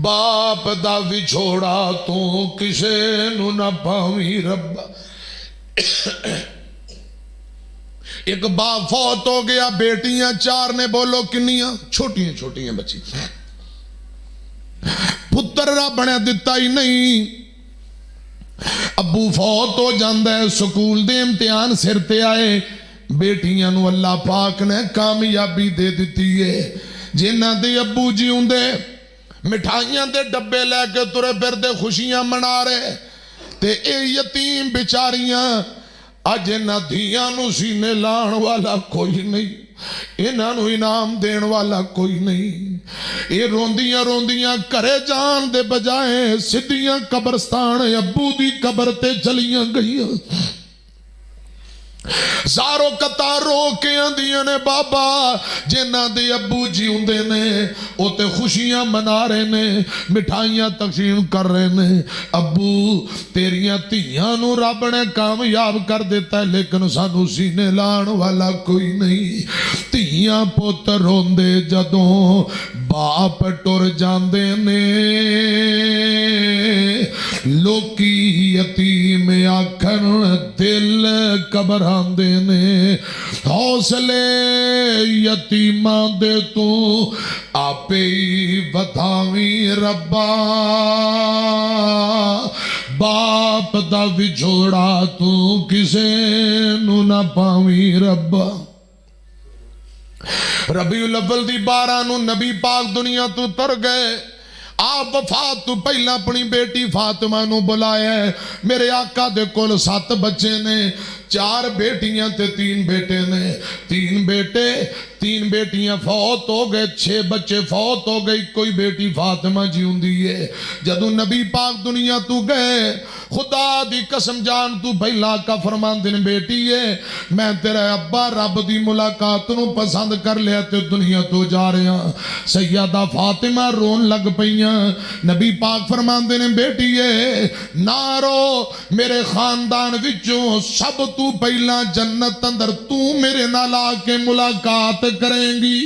باپ دا وچھوڑا تو کسے نو نہ پاویں ربا۔ ایک باپ فوت ہو گیا، بیٹیاں 4 نے، بولو کنیاں؟ چھوٹیاں چھوٹیاں بچی، پتر رب نے دتا ہی نہیں۔ ابو فوت ہو جاندہ ہے، سکول دے امتحان سر تے آئے، بیٹیاں نو اللہ پاک نے کامیابی دے دیتی ہے۔ جنہ دے ابو جی ہوندے مٹھائیاں دے ڈبے لے کے ترے پھردے خوشیاں منا رہے، تے اے یتیم بیچاریاں اج انہاں دھیاں نو سینے لان والا کوئی نہیں، انہاں نو انعام دین والا کوئی نہیں۔ اے روندیاں روندیاں کرے جان دے بجائے سدھیاں قبرستان ابو دی قبر تے چلیاں گئیاں۔ زارو قطار رو کے آندیاں نے بابا جنہ دے ابو جی ہوندے نے او تے خوشیاں منا رہے نے، مٹھائیاں تقسیم کر رہے نے۔ ابو تیریاں تیاں نو رب نے کامیاب کر دیتا ہے لیکن سانو سینے لان والا کوئی نہیں۔ تیاں پتر روندے جدوں باپ ٹر جاندے نے، لوکی یتیم آکھن دل گھبراندے نے، حوصلے یتیماں دے تو آپے ہی ودھاویں ربا۔ باپ دا وچھوڑا تو کسے نو نہ پاویں ربا۔ ربیع الاول دی 12 نو نبی پاک دنیا تو تر گئے۔ آپ وفات تو پہلا اپنی بیٹی فاطمہ نو بلایا ہے۔ میرے آقا دے کول 7 بچے نے، 4 بیٹیاں تے 3 بیٹے نے، 3 بیٹے 3 بیٹیاں فوت ہو گئے، 6 بچے فوت ہو گئی، کوئی بیٹی فاطمہ جی ہوندی ہے۔ جدو نبی پاک دنیا تو گئے خدا دی قسم جان تو پہلا کا فرمان دن بیٹی ہے میں تیرے ابا رب دی ملاقات نو پسند کر لیا تے دنیا تو جا رہے ہیں۔ سیدہ فاطمہ رون لگ پئیاں، نبی پاک فرمان دن بیٹی ہے نہ رو، میرے خاندان وچوں سب تو پہلا جنت اندر تو میرے نال آ کے ملاقات کریں گی۔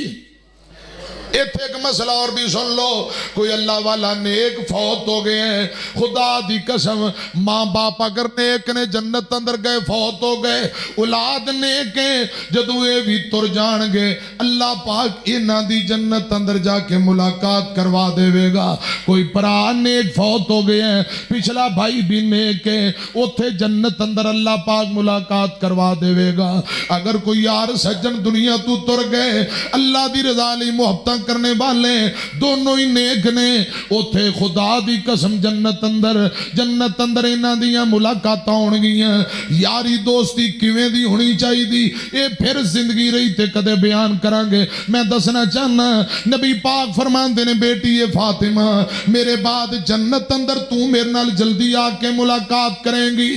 ایتھے ایک مسئلہ اور بھی سن لو، کوئی اللہ والا نیک فوت ہو گئے ہیں، خدا دی قسم ماں باپ اگر نیک نے جنت اندر گئے فوت ہو گئے، اولاد نیک ہیں جدو اے بھی تر جان گے اللہ پاک انہاں دی جنت اندر جا کے ملاقات کروا دے گا۔ کوئی پرا نیک فوت ہو گئے ہیں، پچھلا بھائی بھی نیک ہے، اوتھے جنت اندر اللہ پاک ملاقات کروا دے گا۔ اگر کوئی یار سجن دنیا تو تر گئے اللہ دی رضا لی محبتاں کرنے والے دونوں ہی نیک نے اوتھے خدا دی قسم جنت اندر انہاں دیاں ملاقاتاں ہون گیاں یاری دوستی کیویں دی ہونی چاہی دی اے پھر زندگی رہی تے کدے بیان کران گے میں دسنا چاہنا نبی پاک فرماندے نے بیٹی اے فاطمہ میرے بعد جنت اندر تو میرے نال جلدی آ کے ملاقات کریں گی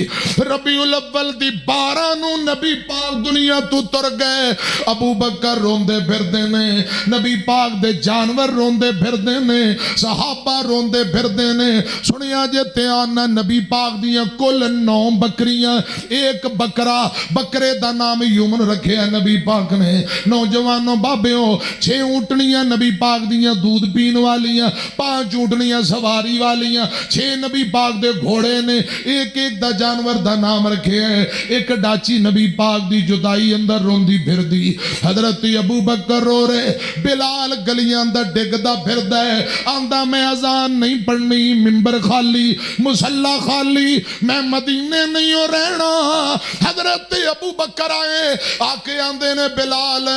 ربیع الاول دی 12 نو نبی پاک دنیا تو تر گئے ابو بکر روندے پھردے نے نبی پاک دے جانور روندے پھردے نے صحابہ روندے پھردے نے سنیا جے تیانا نبی پاک دیاں کل 9 بکریاں ایک بکرے دا نام یمن رکھے ہیں نبی پاک نے نوجوانوں بابیوں 6 اونٹنیاں نبی پاک دیاں دودھ پین والیاں 5 اونٹنیاں سواری والیاں 6 نبی پاک دے گھوڑے نے ایک دا جانور دا نام رکھے ہیں ایک ڈاچی نبی پاک دی جدائی اندر روندی پھر دی حضرت ابو بکر رو رہے بلال گلیاں اندر ڈگدا پھر دے آندہ میں اذان نہیں پڑھنی ممبر خالی مسلح خالی میں مدینے نہیں ہو رہنا حضرت ابو بکر آئے آکے آندے نے بلال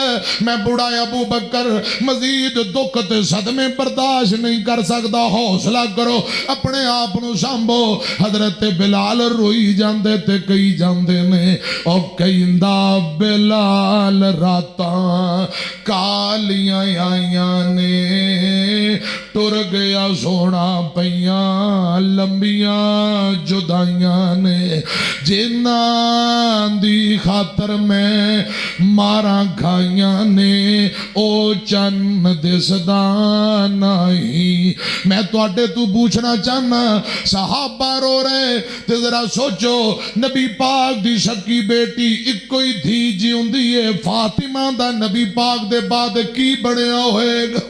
میں بڑا ابو بکر مزید دکھ صدمے برداشت نہیں کر سکتا حوصلہ کرو اپنے آپ نو سامبو حضرت بلال روئی جاندے تے کئی جاندے نے او کئیندہ بلال راتاں کالیاں آئیاں نے ٹر گیا سونا پیاں لمبیاں جدائیاں نے جنان دی خاطر میں مارا کھائیاں نے او چند دسدان آئی میں تو اڈے تو پوچھنا چاہنا صحابہ رو رہے تے ذرا سوچو نبی پاک دی شکی بیٹی ایک کوئی دھی جی ہوندی ہے فاطمہ دا نبی پاک دے بعد کی بڑیا ہوئے گا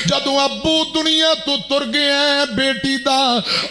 جدو ابو دنیا تو تر گیا ہے بیٹی دا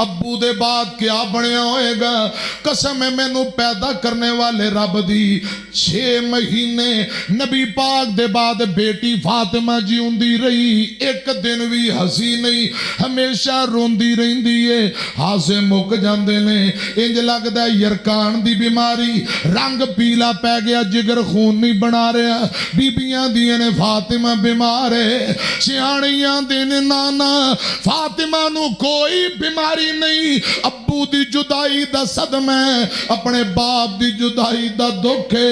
ابو دے بعد کیا بنیا ہوئے گا قسم ہے میں نو پیدا کرنے والے رب دی 6 مہینے نبی پاک دے بعد بیٹی فاطمہ جی ہوندی رہی ایک دن بھی ہسی نہیں ہمیشہ روندی رہندی ہے ہاسے مک جاندے نے انج لگدا ہے یرکان دی بیماری رنگ پیلا پہ گیا جگر خون نہیں بنا رہا بیبیاں دیاں نے فاطمہ بیمار ہے سیاڑیاں دین نانا فاطمہ نو کوئی بیماری نہیں ابو دی جدائی دا صدمہ اپنے باپ دی جدائی دا دکھے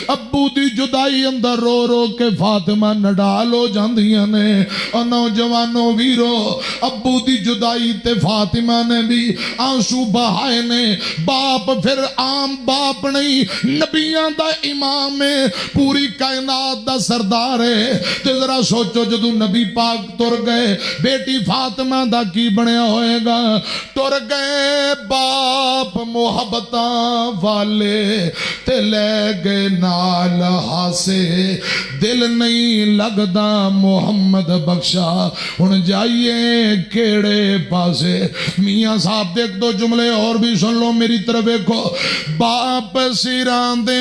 ابو دی جدائی اندر رو رو کے فاطمہ نڈال ہو جاندیاں نے اور نوجوانوں ویرو ابو دی جدائی تے فاطمہ نے بھی آنسو بہائے نے باپ پھر عام باپ نہیں نبیاں دا امام ہے پوری کائنات دا سردار ہے تے ذرا سوچو جدو نبی پاک تر گئے بیٹی فاطمہ دا کی بنیا ہوئے گا تر گئے باپ محبتاں والے تے لے گئے نال ہاسے دل نہیں لگدا محمد بخشا ہن جائیے کیڑے پاسے میاں صاحب دیکھ دو جملے اور بھی سن لو میری طرف دیکھو باپ سیران دے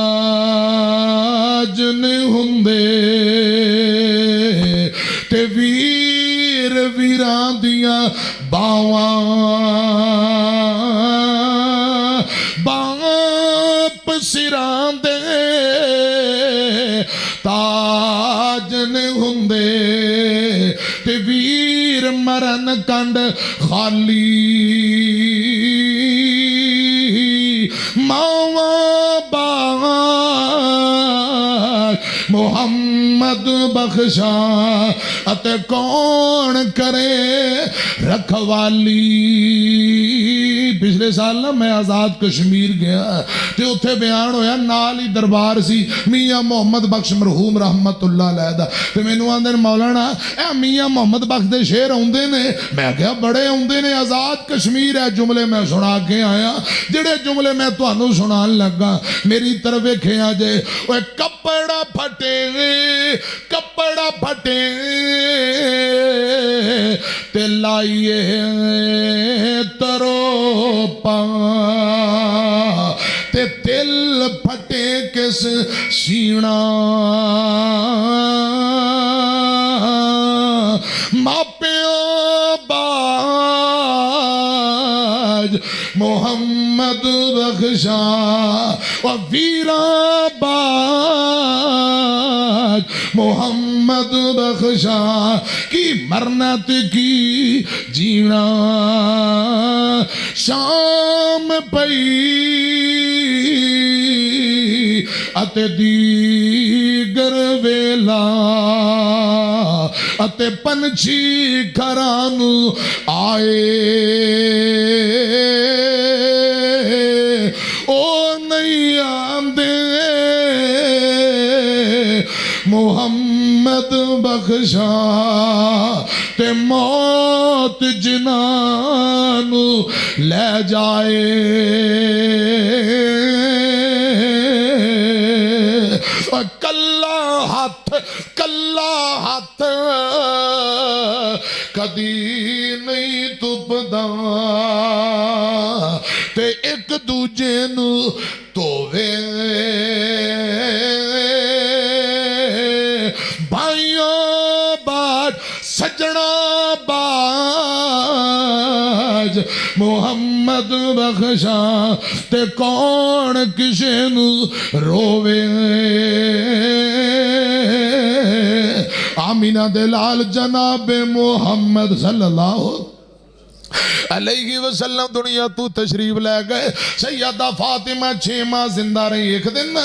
تاج نے ہوندے تے ویر ویران دیاں باواں باپ سران دے تاج نے ہوندے تے ویر مرن کنڈ خالی ماواں باواں محمد بخشا اتے کون کرے رکھوالی پچھلے سال نا میں آزاد کشمیر گیا تے اتھے بیان ہویا نال ہی دربار سی میاں محمد بخش مرحوم رحمت اللہ علیہ دا تے میں نو آندے مولانا اے میاں محمد بخش دے شعر ہوندے نے میں کہا بڑے ہوندے نے آزاد کشمیر ہے جملے میں سنا کے آیا جڑے جملے میں تانوں سنان لگا میری طرف ویکھے آ جے اوے کپڑا پھٹے تے لائیے ترو پا تے دل پھٹے کس سینا ماپیوں باج محمد بخشا و ویرا باج محمد بخشا کی مرنت کی جینا شام پئی اتے دیگر ویلا اتے پنچھی گھرانو آئے او نہیں آندے محمد بخشا تے موت جنانو لے جائے کلا ہاتھ کدی نہیں تپدا تے ایک دوجے نو تووے بھائیوں باج سجنا باج محمد بخشا تے کون کسے نو رووے آمینہ دے لال جناب محمد صلی اللہ علیہ وسلم دنیا تو تشریف لے گئے سیدہ فاطمہ 6 ماہ زندہ رہی ایک دن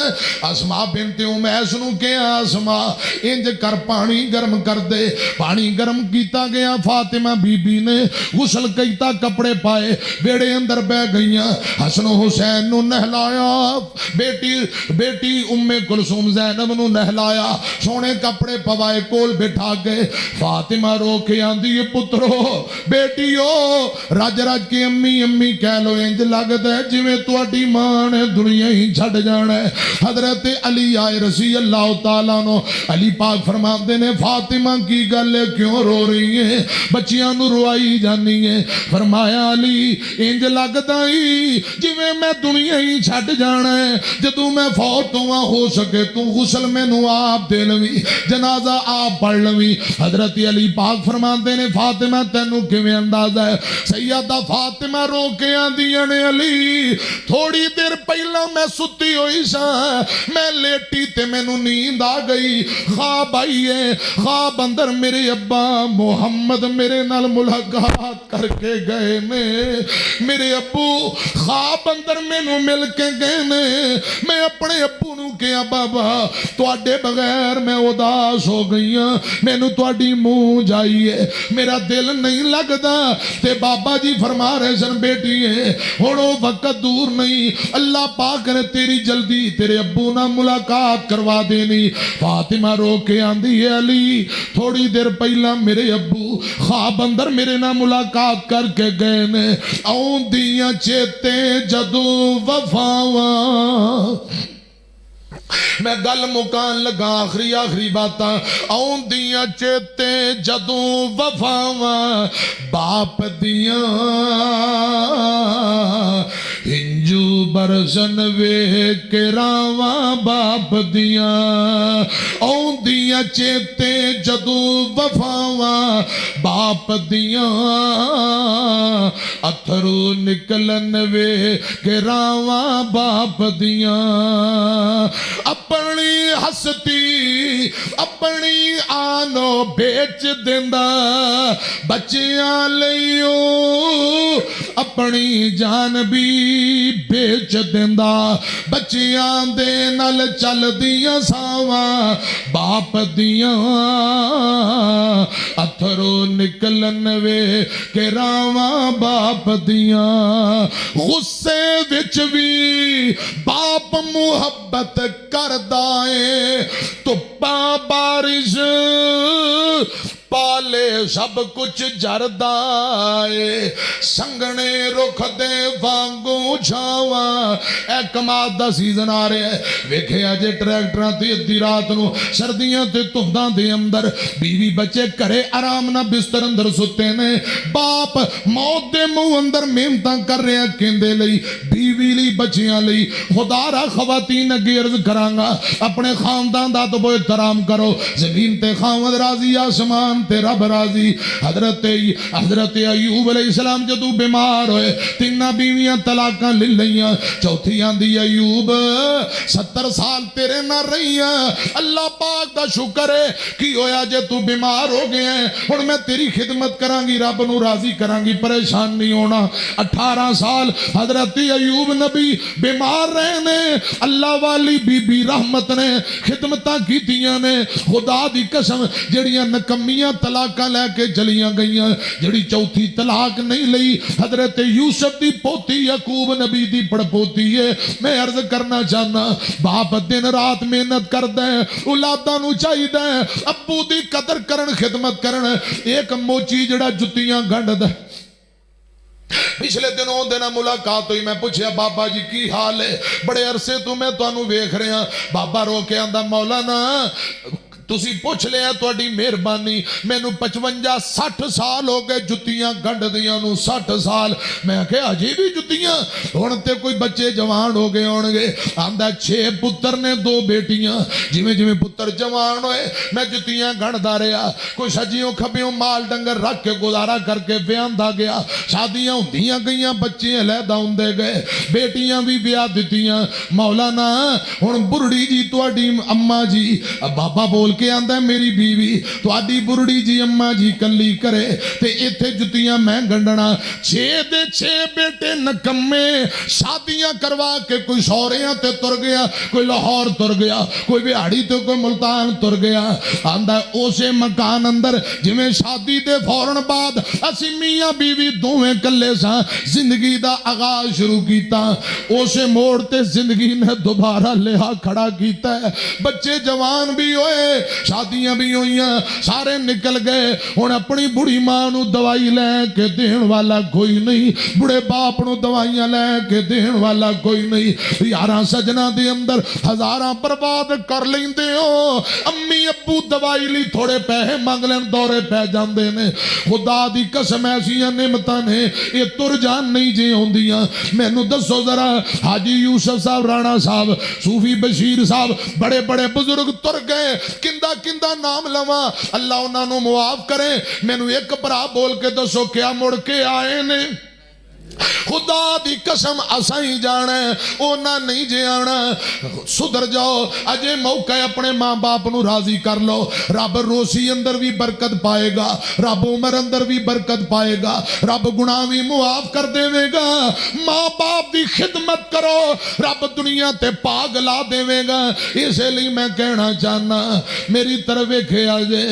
اسماء بنت امیس نو کیا اسماء انج کر پانی گرم کر دے پانی گرم کیتا گیا فاطمہ بی بی نے غسل کیتا کپڑے پائے بیڑے اندر بہ گئیاں حسن و حسین نو نہلایا بیٹی ام کلثوم زینب نو نہلایا سونے کپڑے پوائے کول بٹھا گئے فاطمہ رو کے آندی پترو بیٹیو راج راج کی امی کہہ لو انج لگتا ہے جویں تواڈی ماں نے دنیا ہی چھڈ جانا ہے حضرت علی آئے رضی اللہ تعالیٰ عنہ علی پاک فرماندے نے فاطمہ کی گل کیوں رو رہی ہے بچیاں نو روائی جانی ہے فرمایا علی انج لگتا ہی جویں میں دنیا ہی چھڈ جانا ہے جدوں میں فوت ہوا ہو سکے تو غسل مینوں آپ دے لویں جنازہ آپ پڑھ لویں حضرت علی پاک فرماندے نے فاطمہ تینوں کیویں اندازہ ہے سیدہ فاطمہ رو کے آندیاں نے علی تھوڑی دیر پہلا میں ستی ہوئی سا میں لیٹی تے میں نو نیند آ گئی خواب آئی ہے خواب اندر میرے ابا محمد میرے نال ملاقات کر کے گئے نے میرے ابو خواب اندر میں نو مل کے گئے نے میں اپنے ابو نو کیا بابا تواڈے بغیر میں اداس ہو گئی ہوں میں نو تواڈی منہ جائیے میرا دل نہیں لگدا تے بابا جی فرما رہے سن بیٹی ہے ہونو وقت دور نہیں اللہ پاک نے تیری جلدی تیرے ابو نہ ملاقات کروا دینی فاطمہ رو کے آندھی ہے علی تھوڑی دیر پہلا میرے ابو خواب اندر میرے نہ ملاقات کر کے گئے نے آؤں دیاں چیتے جدو وفاواں میں گل مکان لگا آخری باتاں آؤں دیاں چیتے جدوں وفاواں باپ دیاں ہنجو برسن وے کے راواں باپ دیاں آؤں دیاں چیتے جدوں وفاواں باپ دیاں اتھرو نکلن وے کے راواں باپ دیاں اپنی ہستی اپنی آنو بیچ دیندا بچیاں لئیو اپنی جان بھی بیچ دیندا بچیاں دے نال چل دیاں ساواں باپ دیاں اتھرو نکلن وے کہ راواں باپ دیاں غصے وچ بھی باپ محبت کردائے تپا بارش پالے سب کچھ جردائے سنگنے رکھ دے وانگوں چھاواں اے کماد دا سیزن آ رہا ہے ویکھیا جے ٹریکٹراں تے ادھی رات نو سردیاں تے دھنداں دے اندر بیوی بچے گھرے آرام نہ بستر اندر ستے نے باپ موت دے منہ اندر محنتاں کر رہے ہیں کیندے لئی بیوی لئی بچیاں لئی خدا را خواتین اگے عرض کرانگا اپنے خاندان دا تو بہت احترام کرو زمین تے خاوند راضی آسمان تے رب راضی حضرت ایوب علیہ السلام جدو بیمار ہوئے تینہ بیویاں طلاقاں لے لیاں چوتھی آندی ایوب 70 سال تیرے نہ رہیاں اللہ پاک دا شکر ہے کی ہویا جے تو بیمار ہو گئے ہیں اور میں تیری خدمت کرانگی رب نو راضی کرانگی پریشان نہیں ہونا 18 سال حضرت ایوب نبی بیمار رہنے اللہ والی بی بی رحمت نے خدمتاں کی دیاں نے خدا دی قسم جڑیاں نکمیاں طلاقاں لے کے چلیاں گئیاں جڑی چوتھی طلاق نہیں لئی حضرت یوسف دی پوتی یعقوب نبی دی پڑپوتی ہے میں عرض کرنا چاہنا باپ دن رات محنت کر دیں اولاداں نو چاہی دیں ابو دی قدر کرن خدمت کرن ایک موچی جڑا جتیاں گھنڈ دیں پچھلے دنوں دینا ملاقات ہوئی میں پوچھیا بابا جی کی حال ہے بڑے عرصے تو میں تو انہوں ویکھ رہے ہیں بابا رو کے آندہ مولانا تسی پوچھ لے ہیں توڑی مہربانی میں نو 55-60 سال ہو گئے جتیاں گھنڈ دیاں نو 60 سال میں کہا عجیب ہی جتیاں ہونتے کوئی بچے جوان ہو گئے ہونگے آندہ 6 پتر نے 2 بیٹیاں جی پتر جوان ہوئے میں جتیاں گھنڈ دا رہا کوئی سجیوں کھبیوں مال ڈنگر رکھ کے گزارا کر کے بیان دا گیا شادیاں ہوندیاں گئیاں بچے علیحدہ ہوندے گئے بیٹیاں بھی بیاہ دیتیاں مولانا ہن بڑڑی جی توڑی اماں جی بابا بول کے آندہ ہے میری بیوی تو آدھی بڑڑی جی اماں جی کلی کرے تے ایتھے جتیاں میں گنڈنا 6 بیٹے نکمے شادیاں کروا کے کوئی سوریاں تے تر گیا کوئی لاہور تر گیا کوئی بہاڑی تے کوئی ملتان تر گیا آندہ اسے مکان اندر جی میں شادی دے فورن بعد اسی میاں بیوی دوویں کلے ساں زندگی دا آغاز شروع کیتا اسے موڑتے زندگی نے دوبارہ لہا کھڑا کیتا ہے بچے جوان بھی ہوئے شادیاں بھی ہوئیاں سارے نکل گئے ہن اپنی بڑی ماں نو دوائی لے کے دین والا کوئی نہیں بڑے باپ نو دوائیاں لے کے دین والا کوئی نہیں یاراں سجنا دے اندر ہزاراں برباد کر لیندے ہو امی ابو دوائی لی تھوڑے پیسے مانگ لین دورے پہ جاندے نے خدا دی قسم ایسیاں نعمتاں نے یہ تر جان نہیں جے ہوندیاں مینوں دسو ذرا حاجی یوسف صاحب رانا صاحب صوفی بشیر صاحب بڑے بڑے بزرگ تر گئے کندہ نام لواں اللہ انہاں نو معاف کرے میں نو ایک برا بول کے دسو کیا مڑ کے آئے نے خدا دی قسم اسائیں جانا ہے اونا نہیں جے آنا صدر جاؤ اجے موقع اپنے ماں باپ نو راضی کر لو رب روسی اندر بھی برکت پائے گا رب عمر اندر بھی برکت پائے گا رب گناہ بھی معاف کر دے گا ماں باپ دی خدمت کرو رب دنیا تے پاگ لا دے گا اسے لئے میں کہنا چاہنا میری طرف کھیا جے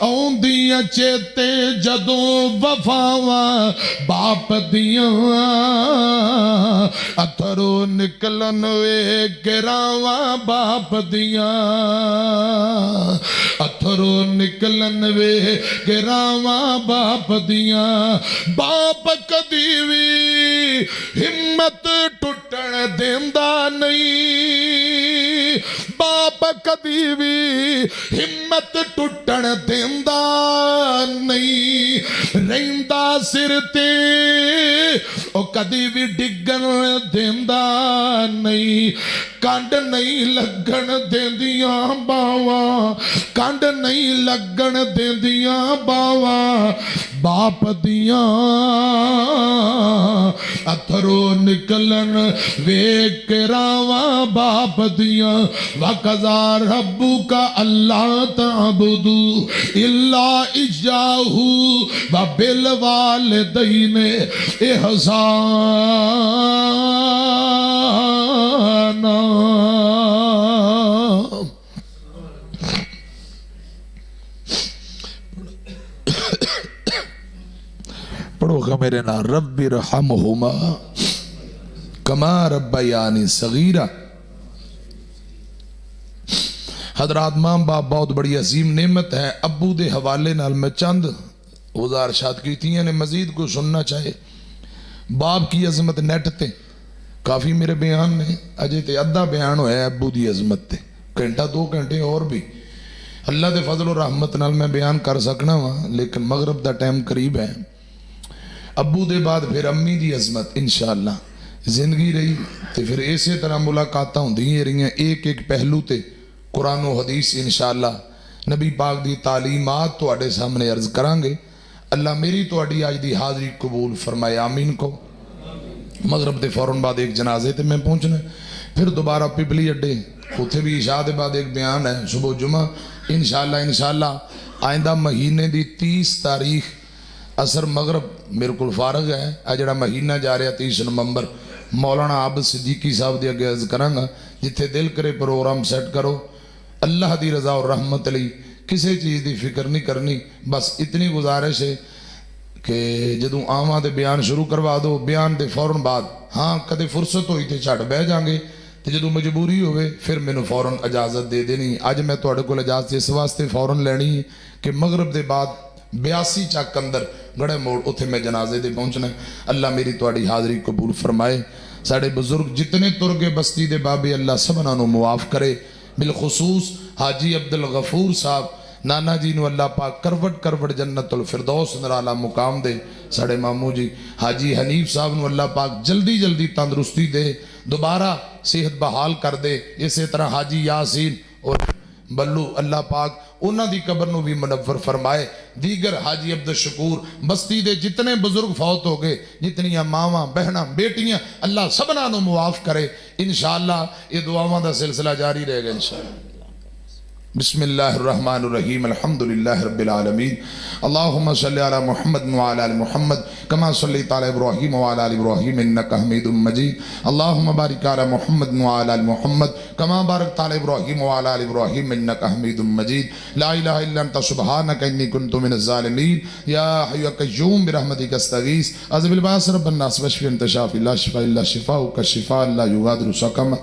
اون دیاں چیتے جدوں وفاواں باپ دیاں اتھرو نکلن وے گراواں باپ دیاں اتھرو نکلن وے گراواں باپ دیاں باپ کدی وی ہمت ٹوٹن دیندا نہیں باپ کدی وی ہمت ٹوٹن دیندا نہیں رہندا سر تے او کدی بھی ڈگن دیندا نہیں کانڈ نہیں لگن دیندیاں باواں کانڈ نہیں لگن دیندیاں باواں باپ دیاں اتھرو نکلن ویک راواں باپ دیاں وَقَضَىٰ رَبُّكَ أَلَّا تَعْبُدُوا إِلَّا إِيَّاهُ وَبِالْوَالِدَيْنِ إِحْسَانًا پڑھو گا میرے نا رب ارحمہما کما ربیانی صغیرہ حضرات ماں باپ بہت بڑی عظیم نعمت ہے ابو دے حوالے نال میں چند گزارشات کی تھی نے مزید کو سننا چاہے باپ کی عظمت نیٹ تے کافی میرے بیان نے اجے تے ادھا بیان ہویا ہے ابو دی عظمت تے، گھنٹہ 2 گھنٹے اور بھی اللہ دے فضل و رحمت نال میں بیان کر سکنا وا، لیکن مغرب دا ٹائم قریب ہے۔ ابو دے بعد پھر امی دی عظمت انشاءاللہ زندگی رہی تے پھر اسی طرح ملاقاتاں ہوندیاں رہیاں، ایک ایک پہلو تے قرآن و حدیث انشاءاللہ نبی پاک دی تعلیمات تواڈے سامنے عرض کران گے۔ اللہ میری تواڈی آج دی حاضری قبول فرمائے، آمین کو۔ مغرب دے فوراً بعد ایک جنازے تے میں پہنچنا، پھر دوبارہ پپلی اڈے اتھے بھی عشاء دے بعد ایک بیان ہے، صبح جمعہ انشاءاللہ آئندہ مہینے دی 30 تاریخ اثر مغرب میرے کو فارغ ہے۔ آج جڑا مہینہ جا رہا 30 نومبر مولانا عابد صدیقی صاحب دی اگے عرض کراں گا، جتھے دل کرے پروگرام سیٹ کرو، اللہ دی رضا اور رحمت لئی کسی چیز دی فکر نہیں کرنی، بس اتنی گزارش ہے کہ جدوں آواں دے بیان شروع کروا دو، بیان دے فوراً بعد ہاں کدے فرصت ہوئی تے چھٹ بہ جاں گے، تے جدوں مجبوری ہوئے پھر مینوں فوراً اجازت دے دینی۔ اج میں تواڈے کول اجازت اس واسطے فوراً لینی ہے کہ مغرب دے بعد 82 چک اندر گڑھے موڑ اتھے میں جنازے دے پہنچنا ہے۔ اللہ میری تواڈی حاضری قبول فرمائے۔ ساڑے بزرگ جتنے ترگے بستی دے بابے اللہ سبھناں نوں معاف کرے، بالخصوص حاجی عبدالغفور صاحب نانا جی نو اللہ پاک کروٹ کروٹ جنت الفردوس نرالا مقام دے، ساڑے مامو جی حاجی حنیف صاحب نو اللہ پاک جلدی جلدی تندرستی دے، دوبارہ صحت بحال کر دے۔ اسی طرح حاجی یاسین اور بلو اللہ پاک انہاں دی قبر نو بھی منور فرمائے۔ دیگر حاجی عبدالشکور بستی دے جتنے بزرگ فوت ہو گئے، جتنی ماواں بہناں بیٹیاں، اللہ سبنا نو معاف کرے۔ انشاءاللہ یہ دعاواں دا سلسلہ جاری رہے گا انشاءاللہ۔ بسم اللہ الرحمن الرحیم، الحمدللہ رب العالمین، اللہم صلی علی محمد وعلی آل محمد کما صلیت علی ابراہیم وعلی آل ابراہیم انکا حمید مجید، اللہم بارک علی محمد وعلی آل محمد کما بارکت علی ابراہیم وعلی آل ابراہیم انکا حمید مجید، لا الہ الا انت سبحانک انی کنت من الظالمین، یا حی یا قیوم برحمتک استغیث، اعوذ بالباس رب الناس واشفی انت شافی لا شفاء الا شفاؤک شفاء لا یغادر سقما۔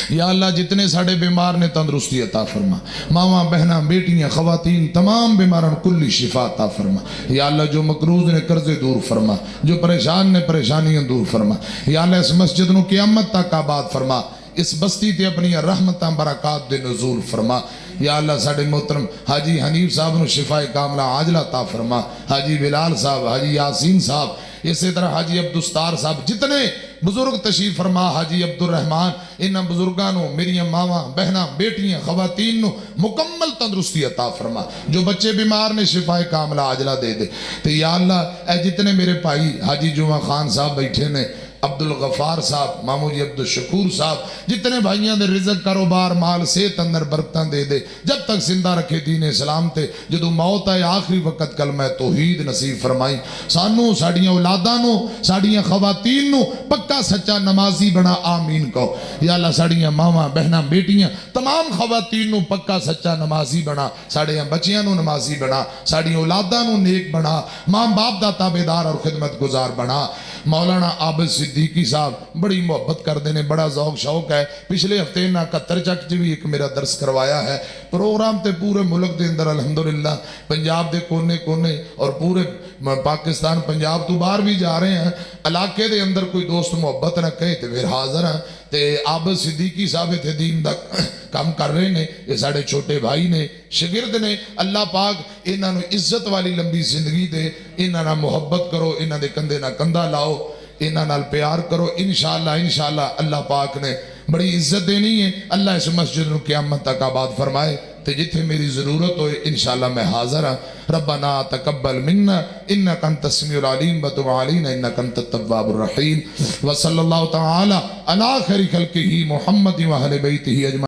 یا اللہ جتنے ساڑے بیمار نے تندرستی عطا فرما، ماواں بہناں بیٹیاں خواتین تمام بیماران کلی شفا عطا فرما۔ یا اللہ جو مقروض نے قرضے دور فرما، جو پریشان نے پریشانیاں دور فرما۔ یا اللہ اس مسجد نو قیامت تک آباد فرما، اس بستی تے اپنی رحمتاں برکات دے نزول فرما۔ یا اللہ ساڑے محترم حاجی حنیف صاحب نو شفا کاملہ عاجلہ عطا فرما، حاجی بلال صاحب، حاجی یاسین صاحب، اسی طرح حاجی عبدالستار صاحب، جتنے بزرگ تشریف فرما، حاجی عبدالرحمن، انہاں بزرگانوں میریاں ماواں بہناں بیٹیاں خواتین نو مکمل تندرستی عطا فرما، جو بچے بیمار نے شفا کاملہ عاجلہ دے دے۔ تو یا اللہ اے جتنے میرے بھائی حاجی جمعہ خان صاحب بیٹھے نے، عبدالغفار صاحب، مامو جی عبدالشکور صاحب، جتنے بھائیاں دے رزق کاروبار مال صحت اندر برکتاں دے دے، جب تک زندہ رکھے دین اسلام تے، جدو موت آئے آخری وقت کلمہ توحید نصیب فرمائی، سانو ساڑیاں اولاداں نو ساڑیاں خواتین نو پکا سچا نمازی بنا، آمین کہو۔ یا اللہ ساڑیاں ماواں بہناں بیٹیاں تمام خواتین نو پکا سچا نمازی بنا، ساڑیاں بچیاں نو نمازی بنا، ساڑیاں اولاداں نو نیک بنا، ماں باپ دا تابعدار اور خدمت گزار بنا۔ مولانا عابد صدیقی صاحب بڑی محبت کر دینے، بڑا ذوق شوق ہے، پچھلے ہفتے نا 71 چک بھی ایک میرا درس کروایا ہے۔ پروگرام تے پورے ملک دے اندر الحمدللہ، پنجاب دے کونے کونے اور پورے پاکستان پنجاب تو باہر بھی جا رہے ہیں۔ علاقے دے اندر کوئی دوست محبت نہ کہے تے پھر حاضر ہیں، تے عابد صدیقی صاحب تھے دین دا کام کر رہے نے، یہ ساڑے چھوٹے بھائی نے، شگرد نے۔ اللہ پاک انہاں نو عزت والی لمبی زندگی دے، انہاں نال محبت کرو، انہاں دے کندھے نہ کندھا لاؤ، انہاں نال پیار کرو، انشاءاللہ اللہ پاک نے بڑی عزت دینی ہے۔ اللہ اس مسجد نو قیامت تک آباد فرمائے، تے جتھے میری ضرورت ہوئے انشاءاللہ میں حاضر ہاں۔ ربنا تقبل منا انک انت السمیع العلیم وتب علینا انک انت التواب الرحیم، وصلی اللہ تعالی علی خیر خلقہ محمد و اہل بیتہ اجمعین۔